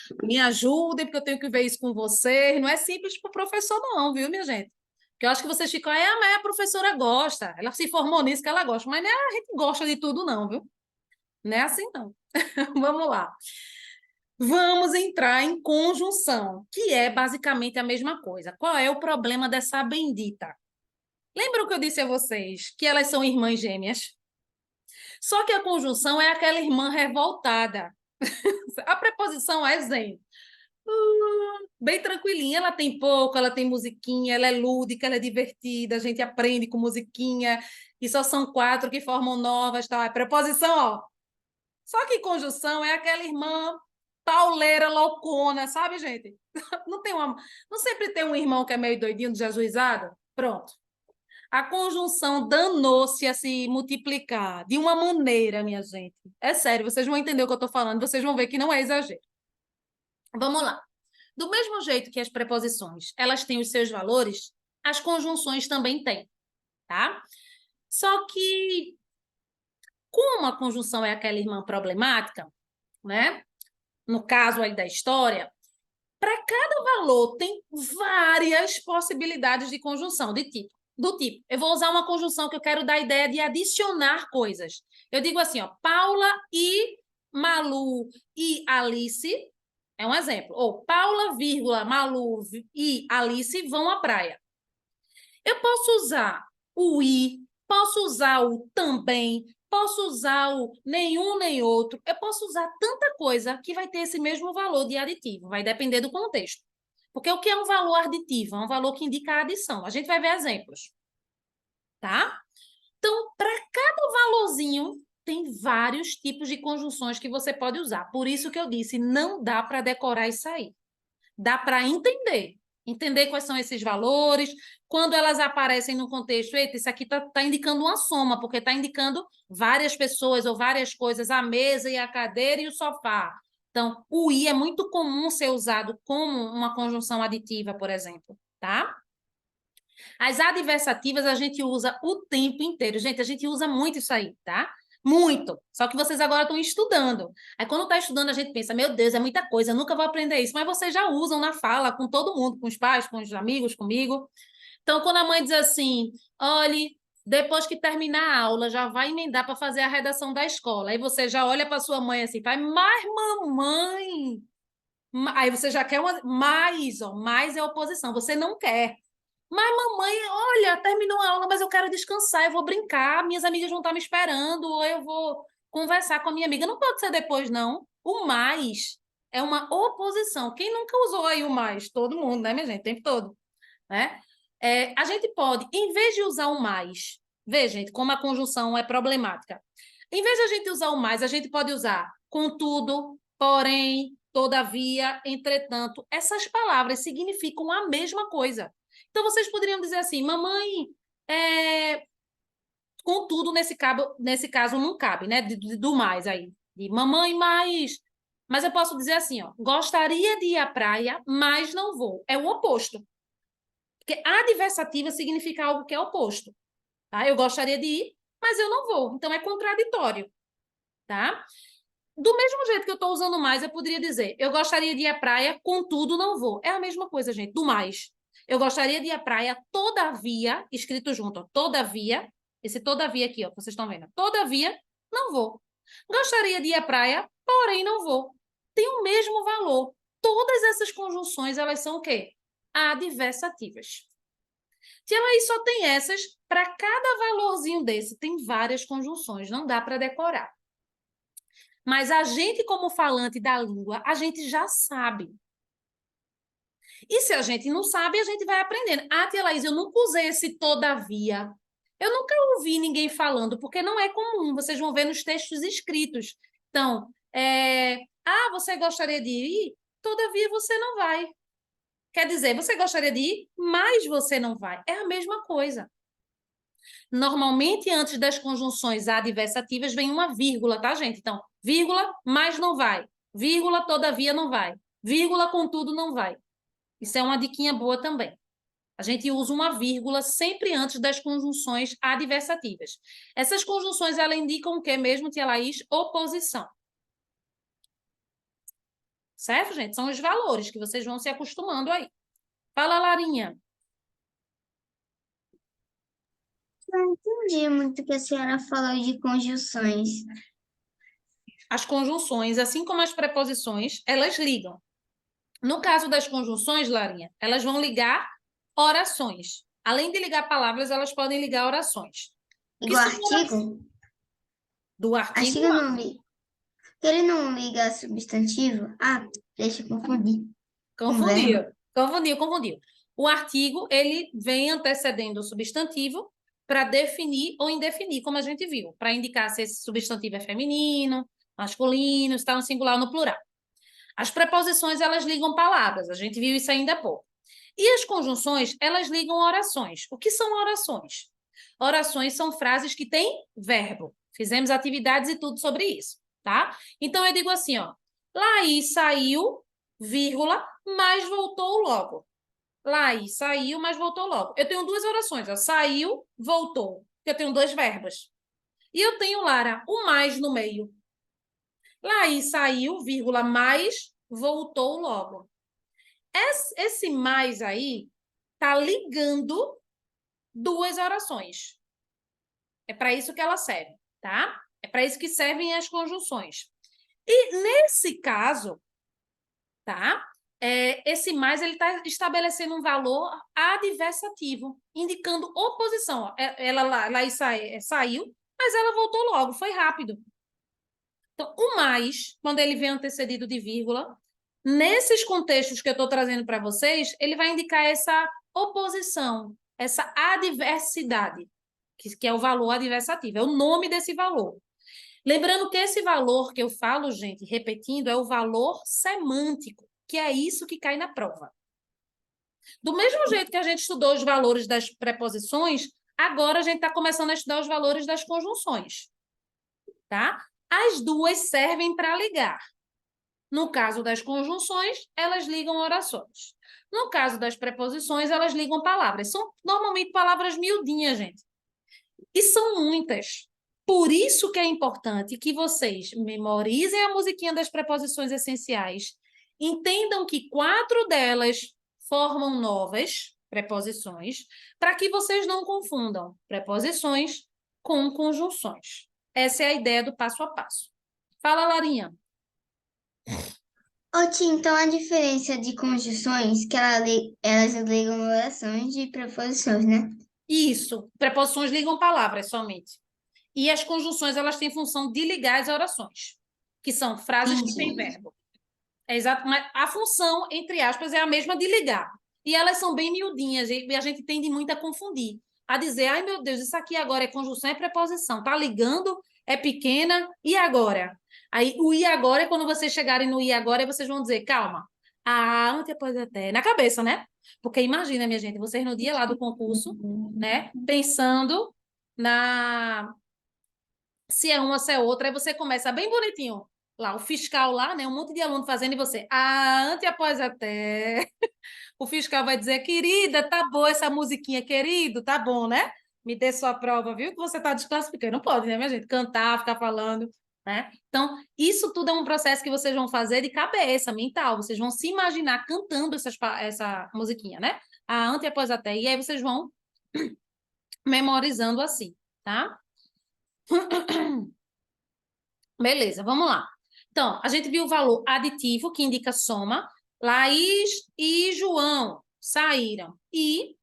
porque eu tenho que ver isso com vocês. Não é simples para o professor, não, viu, minha gente? Porque eu acho que vocês ficam, mas a professora gosta. Ela se formou nisso que ela gosta. Mas não é, a gente gosta de tudo, não, viu? Não é assim, não. Vamos lá. Vamos entrar em conjunção, que é basicamente a mesma coisa. Qual é o problema dessa bendita? Lembra o que eu disse a vocês? Que elas são irmãs gêmeas? Só que a conjunção é aquela irmã revoltada. A preposição é zen. Bem tranquilinha, ela tem pouco, ela tem musiquinha, ela é lúdica, ela é divertida, a gente aprende com musiquinha, e só são 4 que formam novas, tal. É preposição, ó. Só que conjunção é aquela irmã pauleira, loucona, sabe, gente? Não sempre tem um irmão que é meio doidinho, desajuizado? Pronto. A conjunção danou-se a se multiplicar de uma maneira, minha gente. É sério, vocês vão entender o que eu estou falando, vocês vão ver que não é exagero. Vamos lá. Do mesmo jeito que as preposições, elas têm os seus valores, as conjunções também têm, tá? Só que, como a conjunção é aquela irmã problemática, né? No caso aí da história, para cada valor tem várias possibilidades de conjunção, do tipo, eu vou usar uma conjunção que eu quero dar a ideia de adicionar coisas. Eu digo assim, ó, Paula e Malu e Alice, é um exemplo. Ou Paula, vírgula, Malu e Alice vão à praia. Eu posso usar o e, posso usar o também, posso usar o nenhum nem outro. Eu posso usar tanta coisa que vai ter esse mesmo valor de aditivo. Vai depender do contexto. Porque o que é um valor aditivo? É um valor que indica a adição. A gente vai ver exemplos. Tá? Então, para cada valorzinho, tem vários tipos de conjunções que você pode usar. Por isso que eu disse, não dá para decorar isso aí. Dá para entender. Entender quais são esses valores, quando elas aparecem no contexto, eita, isso aqui tá indicando uma soma, porque está indicando várias pessoas ou várias coisas, a mesa e a cadeira e o sofá. Então, o i é muito comum ser usado como uma conjunção aditiva, por exemplo, tá? As adversativas a gente usa o tempo inteiro. Gente, a gente usa muito isso aí, tá? Muito. Só que vocês agora estão estudando. Aí quando está estudando, a gente pensa, meu Deus, é muita coisa, eu nunca vou aprender isso. Mas vocês já usam na fala com todo mundo, com os pais, com os amigos, comigo. Então, quando a mãe diz assim, olhe, depois que terminar a aula, já vai emendar para fazer a redação da escola. Aí você já olha para sua mãe assim, faz, mas mamãe... Aí você já quer uma... Mais, ó, mais é oposição. Você não quer. Mas, mamãe, olha, terminou a aula, mas eu quero descansar, eu vou brincar, minhas amigas vão estar me esperando, ou eu vou conversar com a minha amiga. Não pode ser depois, não. O mais É uma oposição. Quem nunca usou aí o mais? Todo mundo, né, minha gente? O tempo todo, né? A gente pode, em vez de usar o mais, veja, gente, como a conjunção é problemática. Em vez de a gente usar o mais, a gente pode usar contudo, porém, todavia, entretanto. Essas palavras significam a mesma coisa. Então, vocês poderiam dizer assim, mamãe, contudo, nesse caso não cabe, né? Do mais aí. De mamãe, mas eu posso dizer assim, ó, gostaria de ir à praia, mas não vou. É o oposto. Porque adversativa significa algo que é oposto. Tá? Eu gostaria de ir, mas eu não vou. Então, é contraditório. Tá? Do mesmo jeito que eu estou usando mais, eu poderia dizer, eu gostaria de ir à praia, contudo, não vou. É a mesma coisa, gente, do mais. Eu gostaria de ir à praia, todavia, escrito junto, ó, todavia, esse todavia aqui, ó, vocês estão vendo, todavia, não vou. Gostaria de ir à praia, porém não vou. Tem o mesmo valor. Todas essas conjunções, elas são o quê? Adversativas. Tia Laís só tem essas, para cada valorzinho desse, tem várias conjunções, não dá para decorar. Mas a gente, como falante da língua, a gente já sabe. E se a gente não sabe, a gente vai aprendendo. Ah, tia Laís, eu nunca usei esse todavia. Eu nunca ouvi ninguém falando, porque não é comum. Vocês vão ver nos textos escritos. Então, você gostaria de ir? Todavia você não vai. Quer dizer, você gostaria de ir, mas você não vai. É a mesma coisa. Normalmente, antes das conjunções adversativas, vem uma vírgula, tá, gente? Então, vírgula, mas não vai. Vírgula, todavia, não vai. Vírgula, contudo, não vai. Isso é uma diquinha boa também. A gente usa uma vírgula sempre antes das conjunções adversativas. Essas conjunções, elas indicam o que mesmo, tia Laís? Oposição. Certo, gente? São os valores que vocês vão se acostumando aí. Fala, Larinha. Não entendi muito o que a senhora falou de conjunções. As conjunções, assim como as preposições, elas ligam. No caso das conjunções, Larinha, elas vão ligar orações. Além de ligar palavras, elas podem ligar orações. Igual artigo? Do artigo, Artigo não liga. Ele não liga substantivo? Ah, deixa eu confundir. Confundiu. O artigo, ele vem antecedendo o substantivo para definir ou indefinir, como a gente viu, para indicar se esse substantivo é feminino, masculino, se está no singular ou no plural. As preposições, elas ligam palavras, a gente viu isso ainda há pouco. E as conjunções, elas ligam orações. O que são orações? Orações são frases que têm verbo. Fizemos atividades e tudo sobre isso, tá? Então, eu digo assim, ó, Laís saiu, vírgula, mas voltou logo. Laís saiu, mas voltou logo. Eu tenho duas orações, ó, saiu, voltou. Eu tenho dois verbos. E eu tenho, Lara, o mais no meio. Laís saiu, vírgula, mas voltou logo. Esse mais aí tá ligando duas orações. É para isso que ela serve, tá? É para isso que servem as conjunções. E nesse caso, tá? Esse mais ele está estabelecendo um valor adversativo, indicando oposição. Ó. Ela lá saiu, mas ela voltou logo, foi rápido. Então, o mais, quando ele vem antecedido de vírgula, nesses contextos que eu estou trazendo para vocês, ele vai indicar essa oposição, essa adversidade, que é o valor adversativo, é o nome desse valor. Lembrando que esse valor que eu falo, gente, repetindo, é o valor semântico, que é isso que cai na prova. Do mesmo jeito que a gente estudou os valores das preposições, agora a gente está começando a estudar os valores das conjunções, tá? As duas servem para ligar. No caso das conjunções, elas ligam orações. No caso das preposições, elas ligam palavras. São normalmente palavras miudinhas, gente. E são muitas. Por isso que é importante que vocês memorizem a musiquinha das preposições essenciais, entendam que 4 delas formam novas preposições, para que vocês não confundam preposições com conjunções. Essa é a ideia do passo a passo. Fala, Larinha. Tia, então a diferença de conjunções que elas ligam orações de preposições, né? Isso. Preposições ligam palavras somente. E as conjunções, elas têm função de ligar as orações, que são frases que têm verbo. É exato, mas a função, entre aspas, é a mesma de ligar. E elas são bem miudinhas, e a gente tende muito a confundir. A dizer, ai meu Deus, isso aqui agora é conjunção e preposição. Tá ligando, é pequena, e agora? Aí o e agora é quando vocês chegarem no e agora, e vocês vão dizer, calma, a ante após até, na cabeça, né? Porque imagina, minha gente, vocês no dia lá do concurso, né? Pensando na se é uma, se é outra, aí você começa bem bonitinho. Lá, o fiscal lá, né? Um monte de aluno fazendo e você, ante após até. O fiscal vai dizer, querida, tá boa essa musiquinha, querido, tá bom, né? Me dê sua prova, viu? Que você tá desclassificando. Não pode, né, minha gente? Cantar, ficar falando, né? Então, isso tudo é um processo que vocês vão fazer de cabeça, mental. Vocês vão se imaginar cantando essa musiquinha, né? A ante após até. E aí vocês vão memorizando assim, tá? Beleza, vamos lá. Então, a gente viu o valor aditivo, que indica soma. Laís e João saíram. E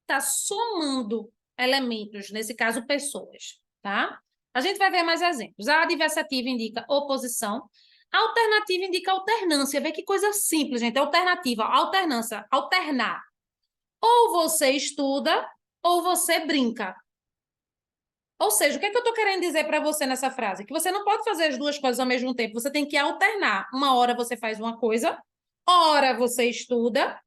está somando elementos, nesse caso, pessoas, tá? A gente vai ver mais exemplos. A adversativa indica oposição. A alternativa indica alternância. Vê que coisa simples, gente. Alternativa, alternância, alternar. Ou você estuda, ou você brinca. Ou seja, o que é que eu estou querendo dizer para você nessa frase? Que você não pode fazer as duas coisas ao mesmo tempo, você tem que alternar. Uma hora você faz uma coisa, hora você estuda,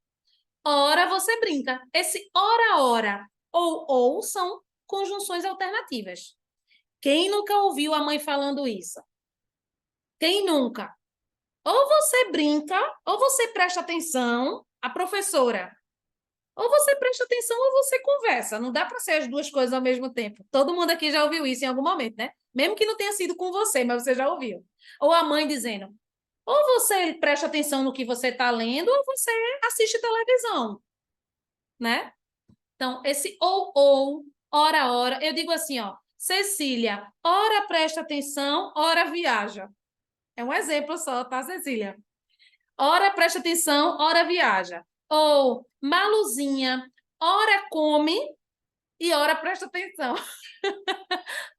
hora você brinca. Esse hora, ou são conjunções alternativas. Quem nunca ouviu a mãe falando isso? Quem nunca? Ou você brinca, ou você presta atenção, a professora. Ou você presta atenção ou você conversa. Não dá para ser as duas coisas ao mesmo tempo. Todo mundo aqui já ouviu isso em algum momento, né? Mesmo que não tenha sido com você, mas você já ouviu. Ou a mãe dizendo: ou você presta atenção no que você está lendo, ou você assiste televisão, né? Então, esse ou, ora, eu digo assim, ó, Cecília, ora presta atenção, ora viaja. É um exemplo só, tá, Cecília? Ora presta atenção, ora viaja. Ou Maluzinha, ora come e ora presta atenção.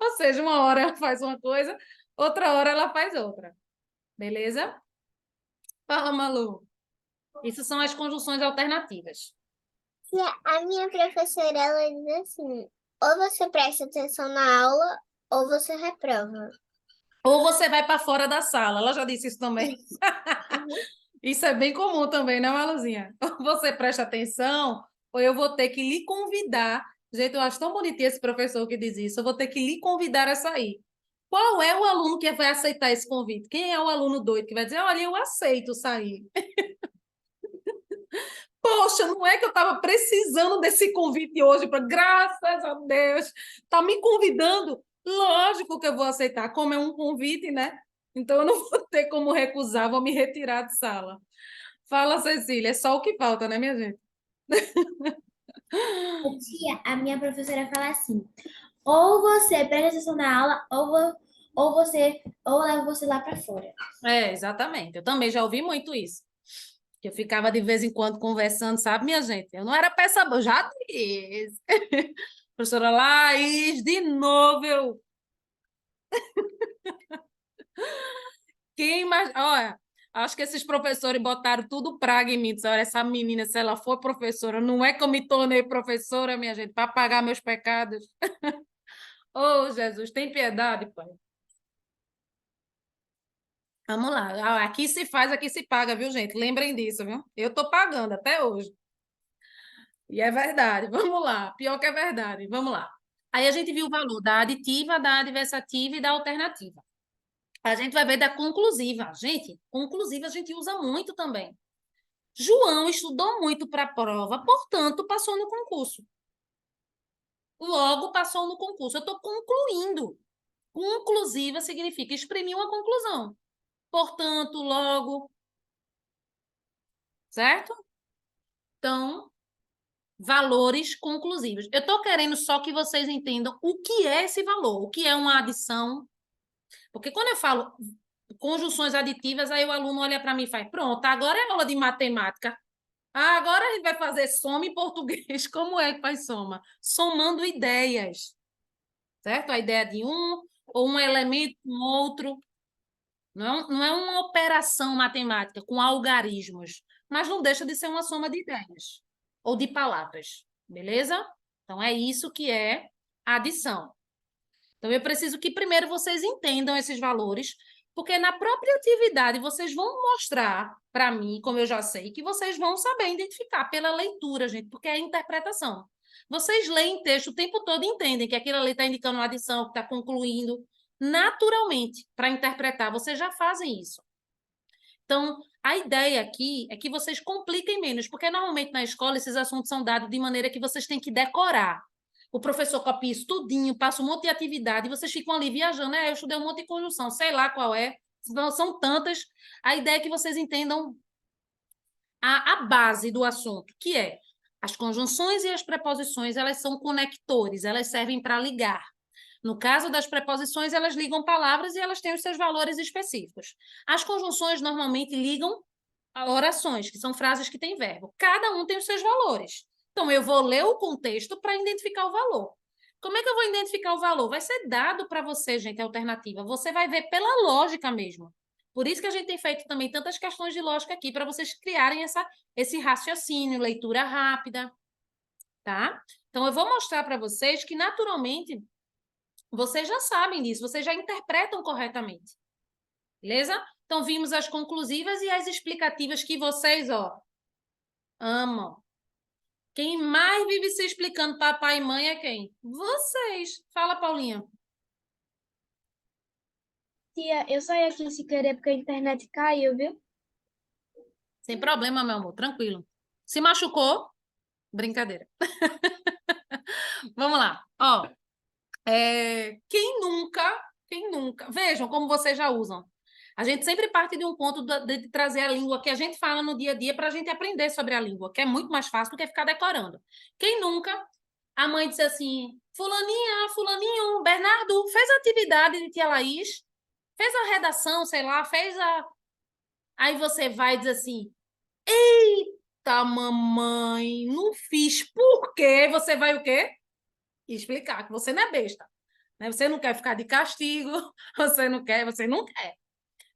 Ou seja, uma hora ela faz uma coisa, outra hora ela faz outra. Beleza? Fala, Malu. Isso são as conjunções alternativas. A minha professora, ela diz assim, ou você presta atenção na aula, ou você reprova. Ou você vai para fora da sala. Ela já disse isso também. Isso é bem comum também, né, Maluzinha? Ou você presta atenção, ou eu vou ter que lhe convidar. Gente, eu acho tão bonitinho esse professor que diz isso. Eu vou ter que lhe convidar a sair. Qual é o aluno que vai aceitar esse convite? Quem é o aluno doido que vai dizer, olha, eu aceito sair? Poxa, não é que eu estava precisando desse convite hoje, para graças a Deus, tá me convidando? Lógico que eu vou aceitar, como é um convite, né? Então eu não vou ter como recusar, vou me retirar de sala. Fala, Cecília, é só o que falta, né, minha gente? Tia, a minha professora fala assim: ou você presta atenção na aula, ou leva você lá para fora. É, exatamente. Eu também já ouvi muito isso. Que eu ficava de vez em quando conversando, sabe, minha gente? Eu não era peça boa, já disse. Professora Laís, de novo eu. Quem mais. Olha, acho que esses professores botaram tudo praga em mim. Olha, essa menina, se ela for professora, não é que eu me tornei professora, minha gente, para pagar meus pecados. Oh, Jesus, tem piedade, pai. Vamos lá. Ah, aqui se faz, aqui se paga, viu, gente? Lembrem disso, viu? Eu estou pagando até hoje. E é verdade. Vamos lá. Pior que é verdade. Vamos lá. Aí a gente viu o valor da aditiva, da adversativa e da alternativa. A gente vai ver da conclusiva. Gente, conclusiva a gente usa muito também. João estudou muito para a prova, portanto, passou no concurso. Logo, passou no concurso. Eu estou concluindo. Conclusiva significa exprimir uma conclusão. Portanto, logo. Certo? Então, valores conclusivos. Eu estou querendo só que vocês entendam o que é esse valor, o que é uma adição. Porque quando eu falo conjunções aditivas, aí o aluno olha para mim e faz, pronto, agora é aula de matemática. Ah, agora a gente vai fazer soma em português. Como é que faz soma? Somando ideias, certo? A ideia de um, ou um elemento com outro. Não é uma operação matemática com algarismos, mas não deixa de ser uma soma de ideias ou de palavras, beleza? Então, é isso que é adição. Então, eu preciso que primeiro vocês entendam esses valores, porque na própria atividade vocês vão mostrar para mim, como eu já sei, que vocês vão saber identificar pela leitura, gente, porque é interpretação. Vocês leem texto o tempo todo e entendem que aquilo ali está indicando uma adição, que está concluindo naturalmente para interpretar. Vocês já fazem isso. Então, a ideia aqui é que vocês compliquem menos, porque normalmente na escola esses assuntos são dados de maneira que vocês têm que decorar. O professor copia isso tudinho, passa um monte de atividade, e vocês ficam ali viajando. Eu estudei um monte de conjunção, sei lá qual é, são tantas. A ideia é que vocês entendam a base do assunto, que é as conjunções e as preposições, elas são conectores, elas servem para ligar. No caso das preposições, elas ligam palavras e elas têm os seus valores específicos. As conjunções normalmente ligam a orações, que são frases que têm verbo. Cada um tem os seus valores. Então, eu vou ler o contexto para identificar o valor. Como é que eu vou identificar o valor? Vai ser dado para você, gente, a alternativa. Você vai ver pela lógica mesmo. Por isso que a gente tem feito também tantas questões de lógica aqui, para vocês criarem esse raciocínio, leitura rápida, tá? Então, eu vou mostrar para vocês que, naturalmente, vocês já sabem disso, vocês já interpretam corretamente. Beleza? Então, vimos as conclusivas e as explicativas que vocês, amam. Quem mais vive se explicando papai e mãe é quem? Vocês. Fala, Paulinha. Tia, eu saí aqui sem querer porque a internet caiu, viu? Sem problema, meu amor, tranquilo. Se machucou? Brincadeira. Vamos lá. Quem nunca, vejam como vocês já usam. A gente sempre parte de um ponto de trazer a língua que a gente fala no dia a dia para a gente aprender sobre a língua, que é muito mais fácil do que ficar decorando. Quem nunca, a mãe disse assim, fulaninha, fulaninho, Bernardo, fez a atividade de tia Laís, fez a redação, sei lá, fez a... Aí você vai e diz assim, eita, mamãe, não fiz, por quê? Você vai o quê? Explicar que você não é besta. Né? Você não quer ficar de castigo, você não quer.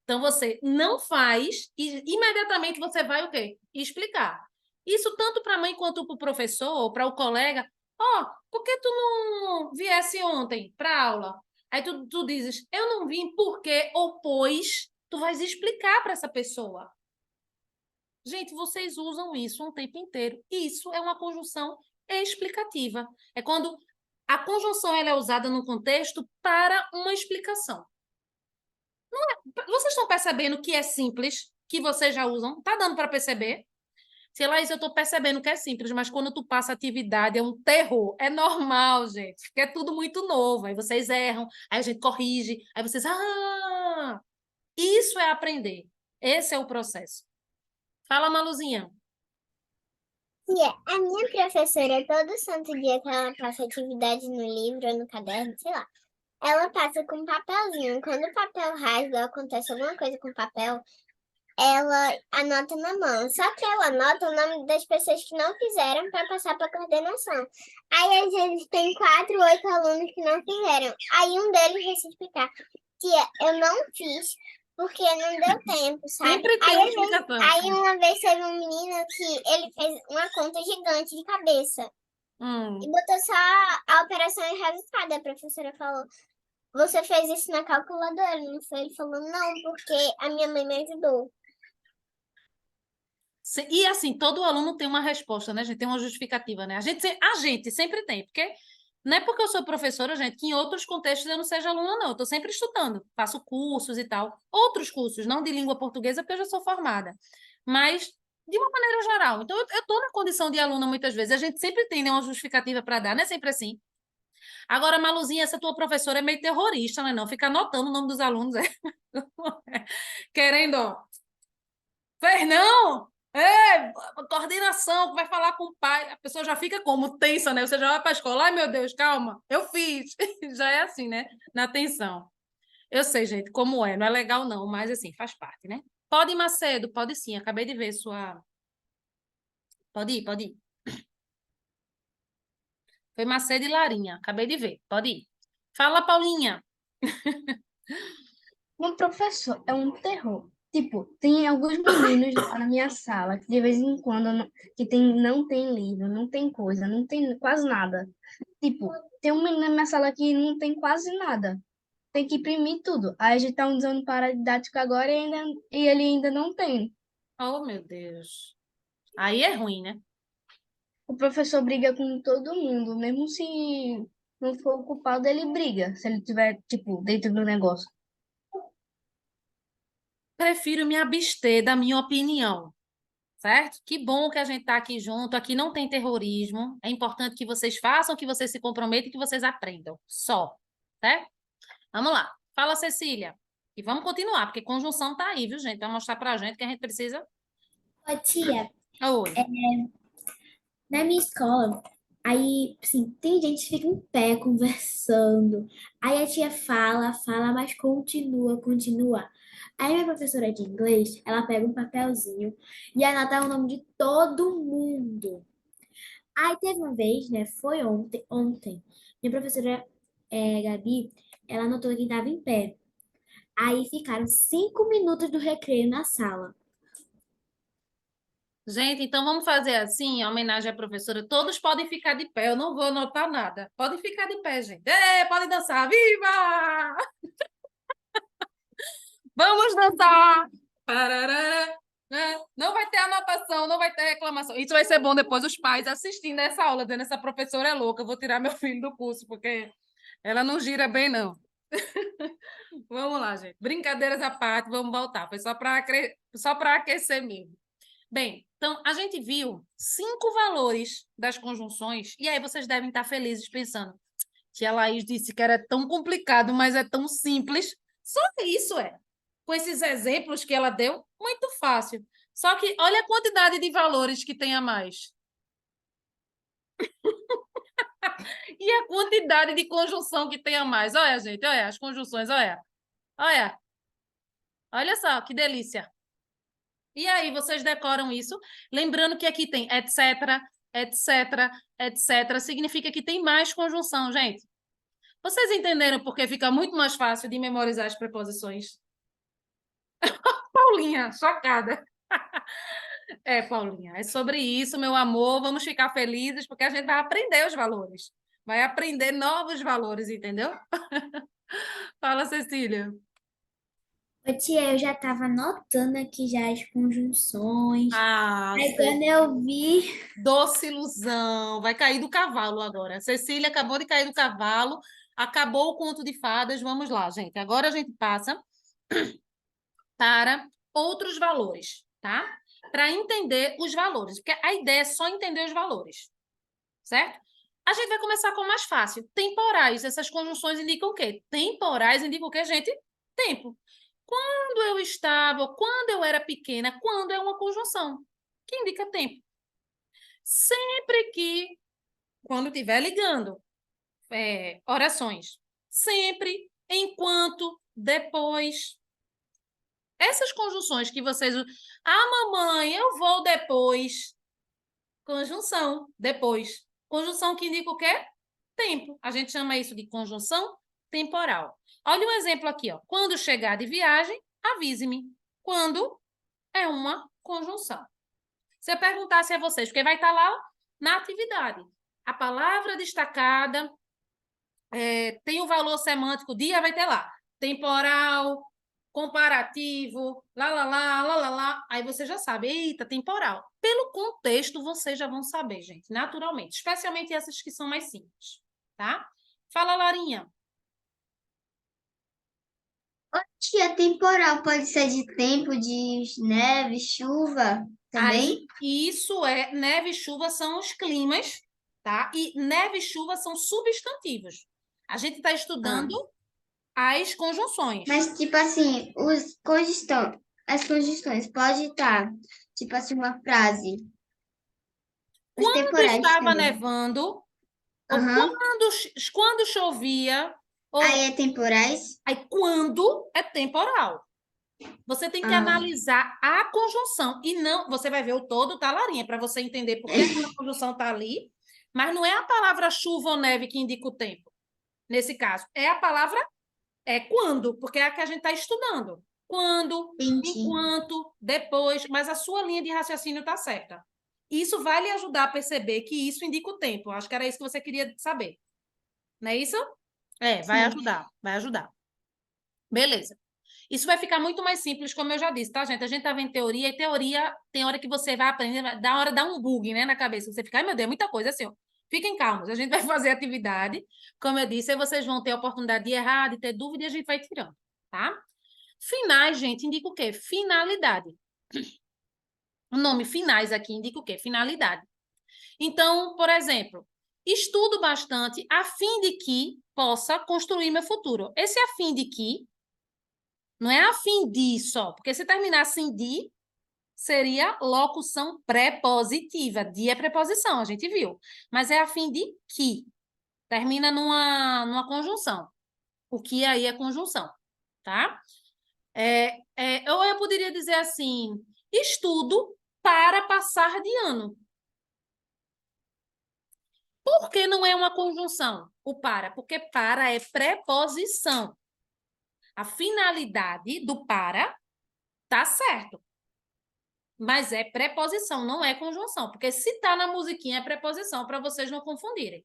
Então, você não faz e imediatamente você vai o quê? Explicar. Isso tanto para a mãe quanto para o professor ou para o colega. Por que tu não viesse ontem para a aula? Aí tu dizes, eu não vim porque ou pois, tu vais explicar para essa pessoa. Gente, vocês usam isso o tempo inteiro. Isso é uma conjunção explicativa. É quando a conjunção ela é usada no contexto para uma explicação. Vocês estão percebendo que é simples, que vocês já usam? Tá dando para perceber? Sei lá, isso eu estou percebendo que é simples, mas quando tu passa a atividade é um terror. É normal, gente, porque é tudo muito novo. Aí vocês erram, aí a gente corrige, aí vocês... Isso é aprender. Esse é o processo. Fala, Maluzinha. Tia, a minha professora, todo santo dia que ela passa atividade no livro ou no caderno, sei lá, ela passa com um papelzinho. Quando o papel rasga ou acontece alguma coisa com o papel, ela anota na mão. Só que ela anota o nome das pessoas que não fizeram para passar para coordenação. Aí, às vezes, tem 4, 8 alunos que não fizeram. Aí, um deles vai se explicar. Tia, eu não fiz porque não deu tempo, sabe? Sempre tem uma explicação. Aí, uma vez, teve um menino que ele fez uma conta gigante de cabeça. E botou só a operação e resultado. A professora falou, você fez isso na calculadora, não foi? Ele falou, não, porque a minha mãe me ajudou. E assim, todo aluno tem uma resposta, né, gente? Tem uma justificativa, né? A gente sempre tem, porque não é porque eu sou professora, gente, que em outros contextos eu não seja aluna, não. Eu estou sempre estudando, faço cursos e tal. Outros cursos, não de língua portuguesa, porque eu já sou formada. Mas, de uma maneira geral. Então, eu estou na condição de aluna muitas vezes. A gente sempre tem, né, uma justificativa para dar, não é sempre assim. Agora, Maluzinha, essa tua professora é meio terrorista, não é não? Fica anotando o nome dos alunos, querendo, fez não? Coordenação, que vai falar com o pai. A pessoa já fica como? Tensa, né? Você já vai para a escola. Ai, meu Deus, calma, eu fiz. Já é assim, né? Na tensão. Eu sei, gente, como é. Não é legal, não, mas assim, faz parte, né? Pode ir, Macedo, pode sim. Acabei de ver sua. Pode ir, pode ir. Foi Macedo e Larinha. Acabei de ver. Pode ir. Fala, Paulinha. Meu professor é um terror. Tipo, tem alguns meninos lá na minha sala que de vez em quando não tem livro, não tem coisa, não tem quase nada. Tipo, tem um menino na minha sala que não tem quase nada. Tem que imprimir tudo. Aí a gente tá usando paradidático agora e ele ainda não tem. Oh, meu Deus. Aí é ruim, né? O professor briga com todo mundo, mesmo se não for o culpado, ele briga, se ele tiver, tipo, dentro do negócio. Prefiro me abster da minha opinião, certo? Que bom que a gente está aqui junto. Aqui não tem terrorismo. É importante que vocês façam, que vocês se comprometam e que vocês aprendam. Só, certo? Vamos lá. Fala, Cecília. E vamos continuar, porque conjunção tá aí, viu, gente? Vai mostrar pra gente que a gente precisa. Ô, tia, Oi. na minha escola, aí, assim, tem gente que fica em pé conversando. Aí a tia fala, fala, mas continua, continua. Aí minha professora de inglês, ela pega um papelzinho e anota o nome de todo mundo. Aí teve uma vez, né, foi ontem, minha professora, Gabi, ela anotou quem estava em pé. Aí ficaram 5 minutos do recreio na sala. Gente, então vamos fazer assim, em homenagem à professora. Todos podem ficar de pé, eu não vou anotar nada. Podem ficar de pé, gente. Podem dançar. Viva! Vamos dançar! Parará, né? Não vai ter anotação, não vai ter reclamação. Isso vai ser bom depois os pais assistindo essa aula, dizendo essa professora é louca, eu vou tirar meu filho do curso, porque ela não gira bem, não. Vamos lá, gente. Brincadeiras à parte, vamos voltar. Foi só para aquecer mesmo. Bem, então a gente viu 5 valores das conjunções, e aí vocês devem estar felizes pensando. Tia Laís disse que era tão complicado, mas é tão simples. Só isso é. Com esses exemplos que ela deu, muito fácil. Só que olha a quantidade de valores que tem a mais. E a quantidade de conjunção que tem a mais. Olha, gente, olha as conjunções, olha. Olha. Olha só, que delícia. E aí, vocês decoram isso? Lembrando que aqui tem etc, etc, etc. Significa que tem mais conjunção, gente. Vocês entenderam porque fica muito mais fácil de memorizar as preposições? Paulinha, chocada. Paulinha, é sobre isso, meu amor. Vamos ficar felizes porque a gente vai aprender os valores. Vai aprender novos valores, entendeu? Fala, Cecília. Ô, tia, eu já estava anotando aqui já as conjunções. Ah, Aí quando eu vi, doce ilusão. Vai cair do cavalo agora. Cecília acabou de cair do cavalo. Acabou o conto de fadas. Vamos lá, gente. Agora a gente passa para outros valores, tá? Para entender os valores, porque a ideia é só entender os valores, certo? A gente vai começar com o mais fácil. Temporais. Essas conjunções indicam o quê? Temporais indicam o quê, gente? Tempo. Quando eu estava, quando eu era pequena, quando é uma conjunção, que indica tempo. Sempre que, quando estiver ligando, orações, sempre, enquanto, depois. Essas conjunções que vocês... Ah, mamãe, eu vou depois. Conjunção, depois. Conjunção que indica o quê? Tempo. A gente chama isso de conjunção temporal. Olha um exemplo aqui, ó. Quando chegar de viagem, avise-me. Quando é uma conjunção. Se eu perguntasse a vocês, porque vai estar lá na atividade. A palavra destacada tem o valor semântico, dia vai ter lá. Temporal, comparativo, lá. Aí você já sabe, eita, temporal. Pelo contexto, vocês já vão saber, gente, naturalmente. Especialmente essas que são mais simples, tá? Fala, Larinha. Tia, temporal pode ser de tempo, de neve, chuva também? Aí, isso é, neve e chuva são os climas, tá? E neve e chuva são substantivos. A gente está estudando as conjunções. Mas, tipo assim, as conjunções pode estar, tipo assim, uma frase. Os Quando temporais estava também. nevando, ou Aham. quando chovia, ou Aí é temporais? aí quando é temporal. Você tem que Ah. analisar a conjunção e não, você vai ver o todo, tá, Larinha, para você entender por que a conjunção tá ali, mas não é a palavra chuva ou neve que indica o tempo. Nesse caso, é a palavra É quando, porque é a que a gente está estudando. Quando, Entendi. enquanto, depois, mas a sua linha de raciocínio está certa. Isso vai lhe ajudar a perceber que isso indica o tempo. Acho que era isso que você queria saber. Não é isso? É, vai Sim. ajudar, vai ajudar. Beleza. Isso vai ficar muito mais simples, como eu já disse, tá, gente? A gente tá vendo teoria, e teoria tem hora que você vai aprender, da hora dá um bug, né, na cabeça. Você fica, ai meu Deus, é muita coisa assim, ó. Fiquem calmos, a gente vai fazer atividade, como eu disse, aí vocês vão ter a oportunidade de errar, de ter dúvida, e a gente vai tirando, tá? Finais, gente, indica o quê? Finalidade. O nome finais aqui indica o quê? Finalidade. Então, por exemplo, estudo bastante a fim de que possa construir meu futuro. Esse a fim de que não é a fim de só, porque se terminasse em de, seria locução prepositiva. De é preposição, a gente viu. Mas é a fim de que. Termina numa conjunção. O que aí é conjunção, tá? Ou eu poderia dizer assim, estudo para passar de ano. Por que não é uma conjunção? O para, porque para é preposição. A finalidade do para tá certo. Mas é preposição, não é conjunção. Porque se tá na musiquinha é preposição, para vocês não confundirem.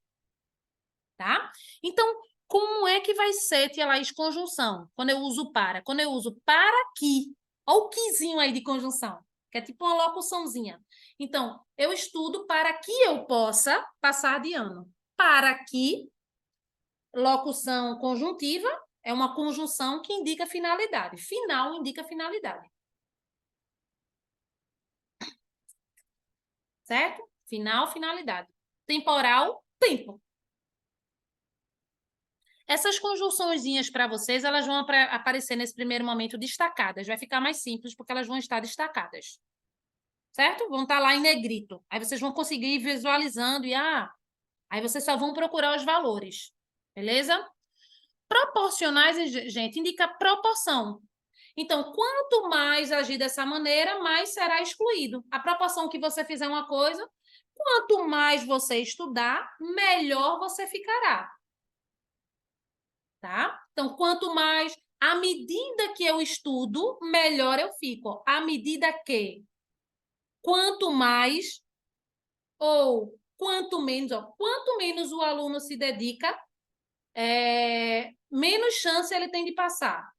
Tá? Então, como é que vai ser, tia Laís, conjunção? Quando eu uso para? Quando eu uso para que. Olha o quizinho aí de conjunção, que é tipo uma locuçãozinha. Então, eu estudo para que eu possa passar de ano. Para que, locução conjuntiva, é uma conjunção que indica finalidade. Final indica finalidade. Certo? Final, finalidade. Temporal, tempo. Essas conjunçõezinhas para vocês, elas vão aparecer nesse primeiro momento destacadas. Vai ficar mais simples, porque elas vão estar destacadas. Certo? Vão estar lá em negrito. Aí vocês vão conseguir ir visualizando e, aí vocês só vão procurar os valores. Beleza? Proporcionais, gente, indica proporção. Então, quanto mais agir dessa maneira, mais será excluído. A proporção que você fizer uma coisa, quanto mais você estudar, melhor você ficará. Tá? Então, quanto mais, à medida que eu estudo, melhor eu fico. À medida que, quanto mais, ou quanto menos o aluno se dedica, menos chance ele tem de passar.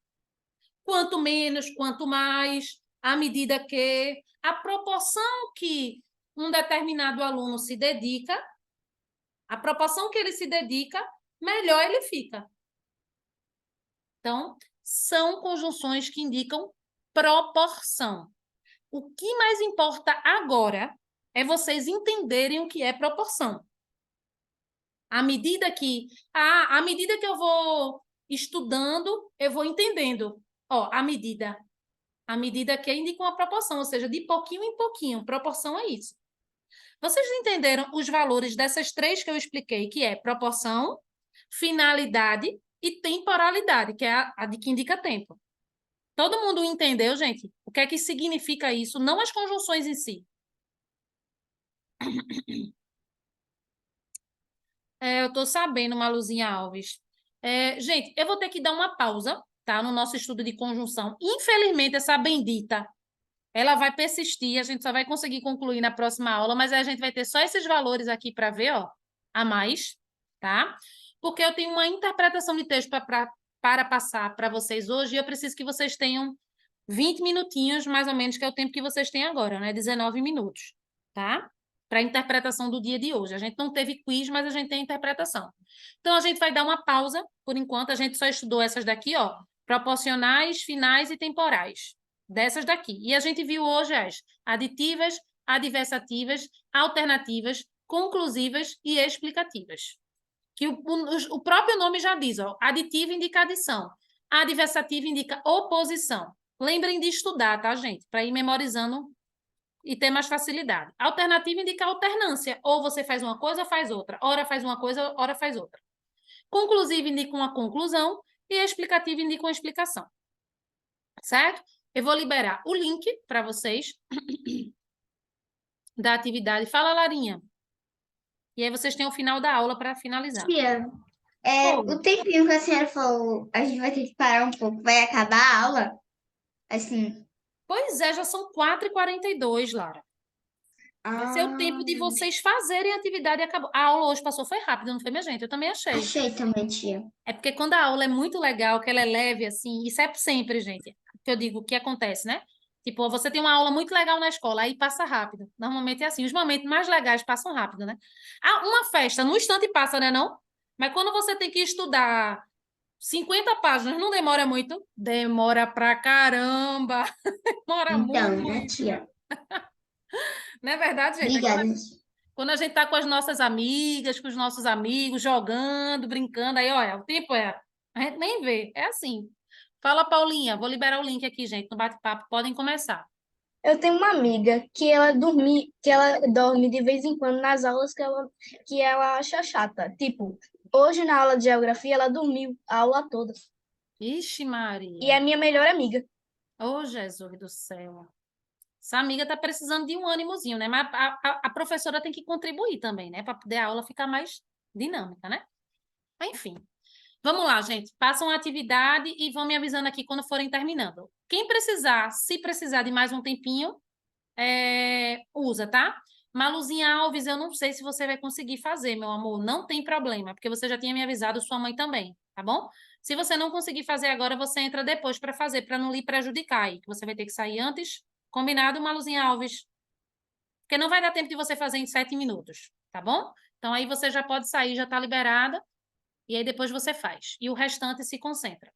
Quanto menos, quanto mais, à medida que, a proporção que um determinado aluno se dedica, a proporção que ele se dedica, melhor ele fica. Então, são conjunções que indicam proporção. O que mais importa agora é vocês entenderem o que é proporção. À medida que eu vou estudando, eu vou entendendo. Ó, à medida que indica uma proporção, ou seja, de pouquinho em pouquinho. Proporção é isso. Vocês entenderam os valores dessas três que eu expliquei, que é proporção, finalidade e temporalidade, que é a de que indica tempo. Todo mundo entendeu, gente? O que é que significa isso? Não as conjunções em si. Eu estou sabendo, Maluzinha Alves. Gente, eu vou ter que dar uma pausa, tá? No nosso estudo de conjunção. Infelizmente, essa bendita, ela vai persistir, a gente só vai conseguir concluir na próxima aula, mas a gente vai ter só esses valores aqui para ver, ó, a mais, tá? Porque eu tenho uma interpretação de texto para passar para vocês hoje e eu preciso que vocês tenham 20 minutinhos, mais ou menos, que é o tempo que vocês têm agora, né? 19 minutos, tá? Para a interpretação do dia de hoje. A gente não teve quiz, mas a gente tem interpretação. Então, a gente vai dar uma pausa, por enquanto. A gente só estudou essas daqui, ó. Proporcionais, finais e temporais. Dessas daqui. E a gente viu hoje as aditivas, adversativas, alternativas, conclusivas e explicativas. Que o próprio nome já diz, ó. Aditiva indica adição. Adversativa indica oposição. Lembrem de estudar, tá, gente? Para ir memorizando e ter mais facilidade. Alternativa indica alternância. Ou você faz uma coisa ou faz outra. Ora faz uma coisa, ora faz outra. Conclusiva indica uma conclusão e explicativa indica uma explicação. Certo? Eu vou liberar o link para vocês da atividade. Fala, Larinha. E aí vocês têm o final da aula para finalizar. Tia, O tempinho que a senhora falou, a gente vai ter que parar um pouco, vai acabar a aula, assim. Pois é, já são 4h42, Lara. Vai ser o tempo de vocês fazerem a atividade e acabou. A aula hoje passou, foi rápido, não foi, minha gente? Eu também achei. Achei também, tia. É porque quando a aula é muito legal, que ela é leve, assim, isso é sempre, gente. Que eu digo, o que acontece, né? Tipo, você tem uma aula muito legal na escola, aí passa rápido. Normalmente é assim, os momentos mais legais passam rápido, né? Ah, uma festa, no instante passa, né, não? Mas quando você tem que estudar 50 páginas, não demora muito? Demora pra caramba! Demora Então, né, muito! tia? Não é verdade, gente? Obrigada. Quando a gente tá com as nossas amigas, com os nossos amigos, jogando, brincando, aí, olha, o tempo é. A gente nem vê. É assim. Fala, Paulinha. Vou liberar o link aqui, gente, no bate-papo. Podem começar. Eu tenho uma amiga que ela dorme de vez em quando nas aulas que ela acha chata. Tipo, hoje na aula de geografia ela dormiu a aula toda. Ixi, E é Maria. minha melhor amiga. Ô, Jesus do céu. Essa amiga tá precisando de um ânimozinho, né? Mas a professora tem que contribuir também, né? Para poder a aula ficar mais dinâmica, né? Mas, enfim. Vamos lá, gente. Façam a atividade e vão me avisando aqui quando forem terminando. Quem precisar, se precisar de mais um tempinho, usa, tá? Maluzinha Alves, eu não sei se você vai conseguir fazer, meu amor. Não tem problema, porque você já tinha me avisado, sua mãe também, tá bom? Se você não conseguir fazer agora, você entra depois para fazer, para não lhe prejudicar aí, que você vai ter que sair antes. Combinado, Maluzinha Alves? Porque não vai dar tempo de você fazer em 7 minutos, tá bom? Então aí você já pode sair, já tá liberada, e aí depois você faz. E o restante se concentra.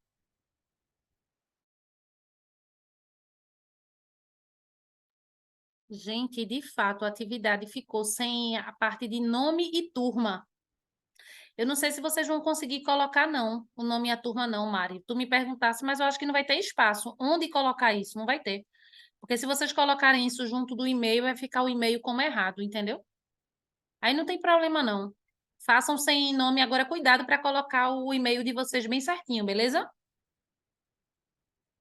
Gente, de fato, a atividade ficou sem a parte de nome e turma. Eu não sei se vocês vão conseguir colocar, não, o nome e a turma, não, Mari. Tu me perguntasse, mas eu acho que não vai ter espaço. Onde colocar isso? Não vai ter. Porque se vocês colocarem isso junto do e-mail, vai ficar o e-mail como errado, entendeu? Aí não tem problema, não. Façam sem nome agora, cuidado para colocar o e-mail de vocês bem certinho, beleza?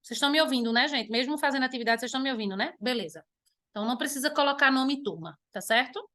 Vocês estão me ouvindo, né, gente? Mesmo fazendo atividade, vocês estão me ouvindo, né? Beleza. Então não precisa colocar nome e turma, tá certo?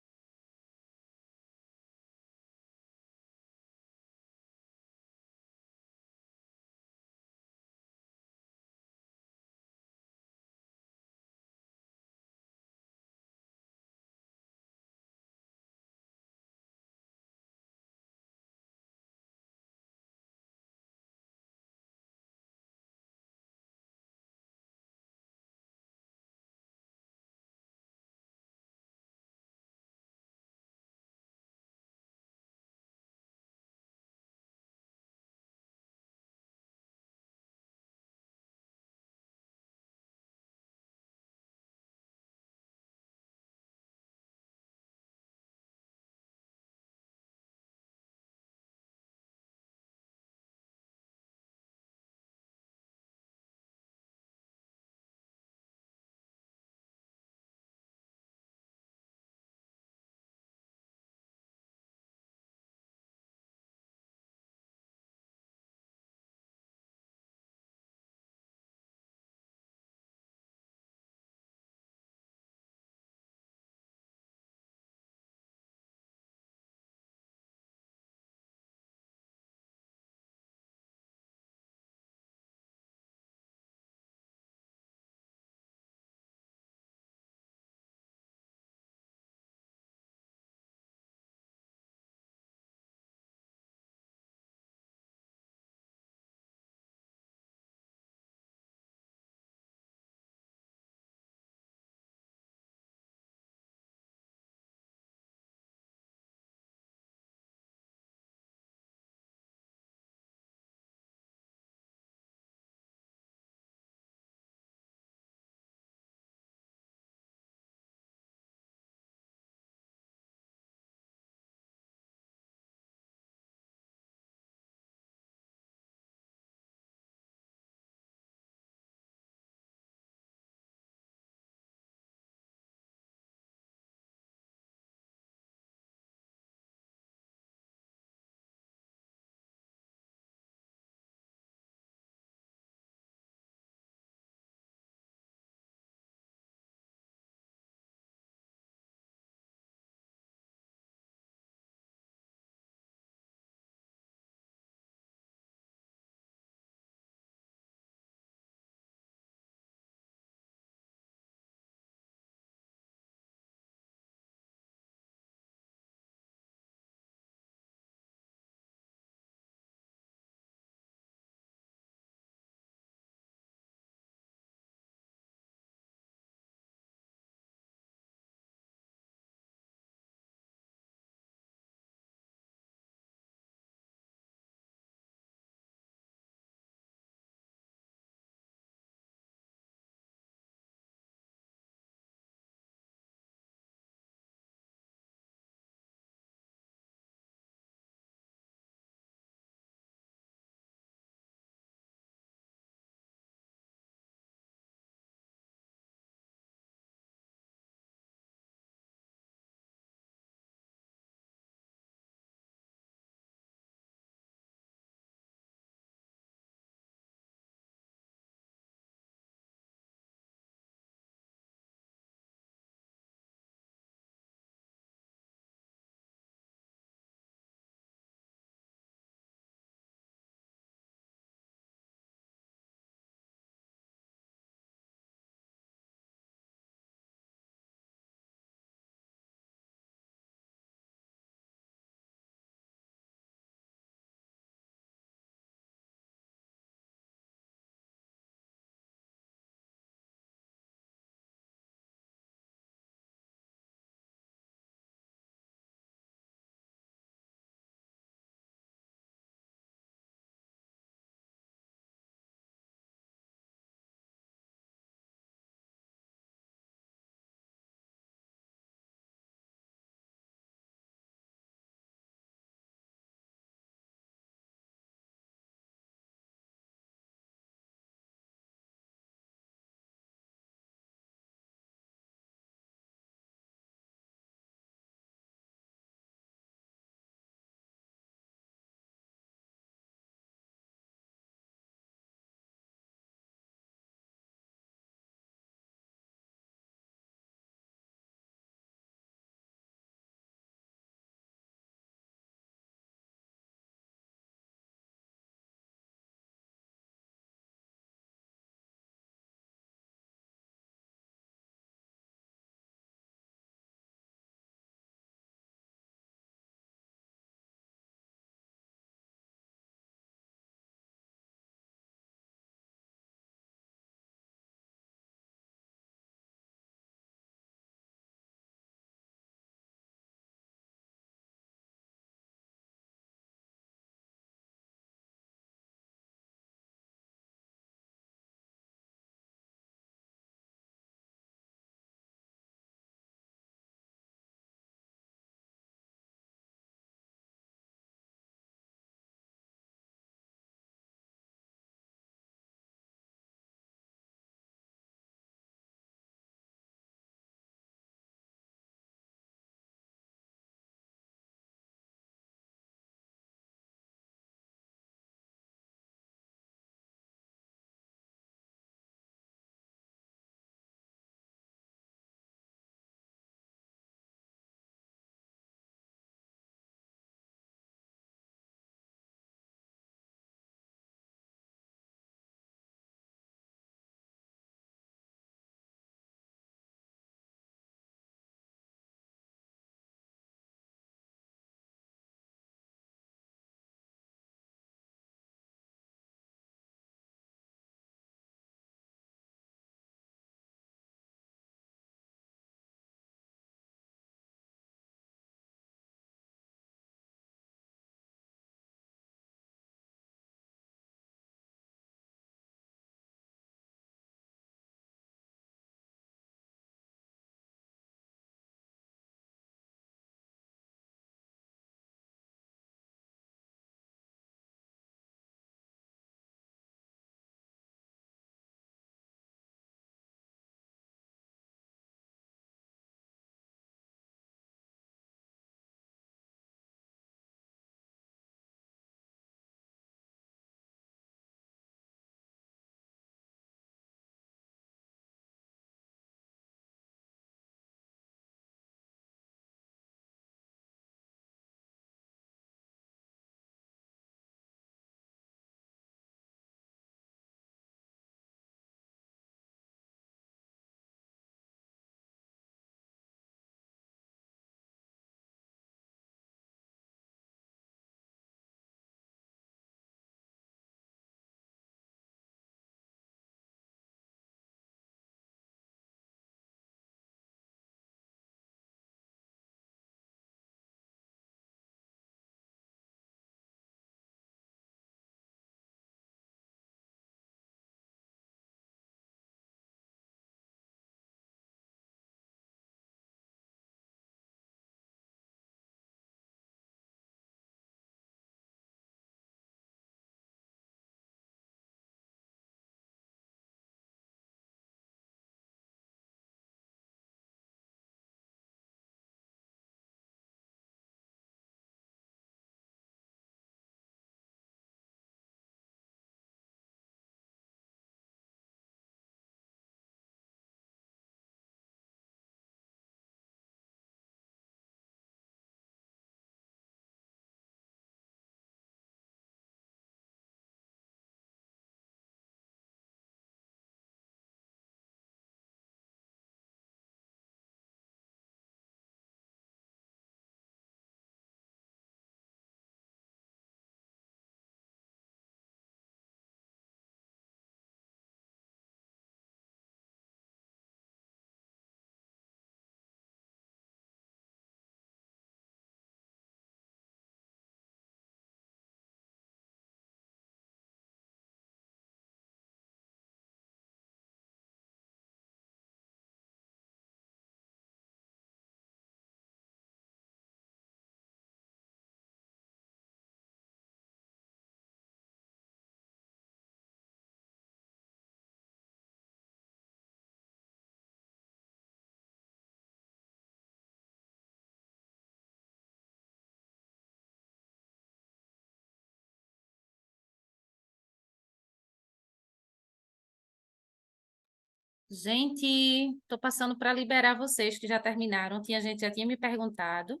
Gente, estou passando para liberar vocês que já terminaram. Tinha gente que já tinha me perguntado.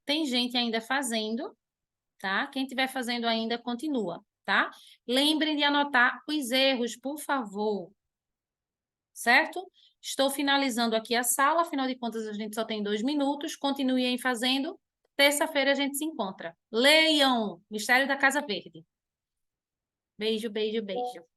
Tem gente ainda fazendo, tá? Quem estiver fazendo ainda, continua, tá? Lembrem de anotar os erros, por favor. Certo? Estou finalizando aqui a sala, afinal de contas a gente só tem 2 minutos. Continuem fazendo. Terça-feira a gente se encontra. Leiam Mistério da Casa Verde. Beijo, beijo, beijo.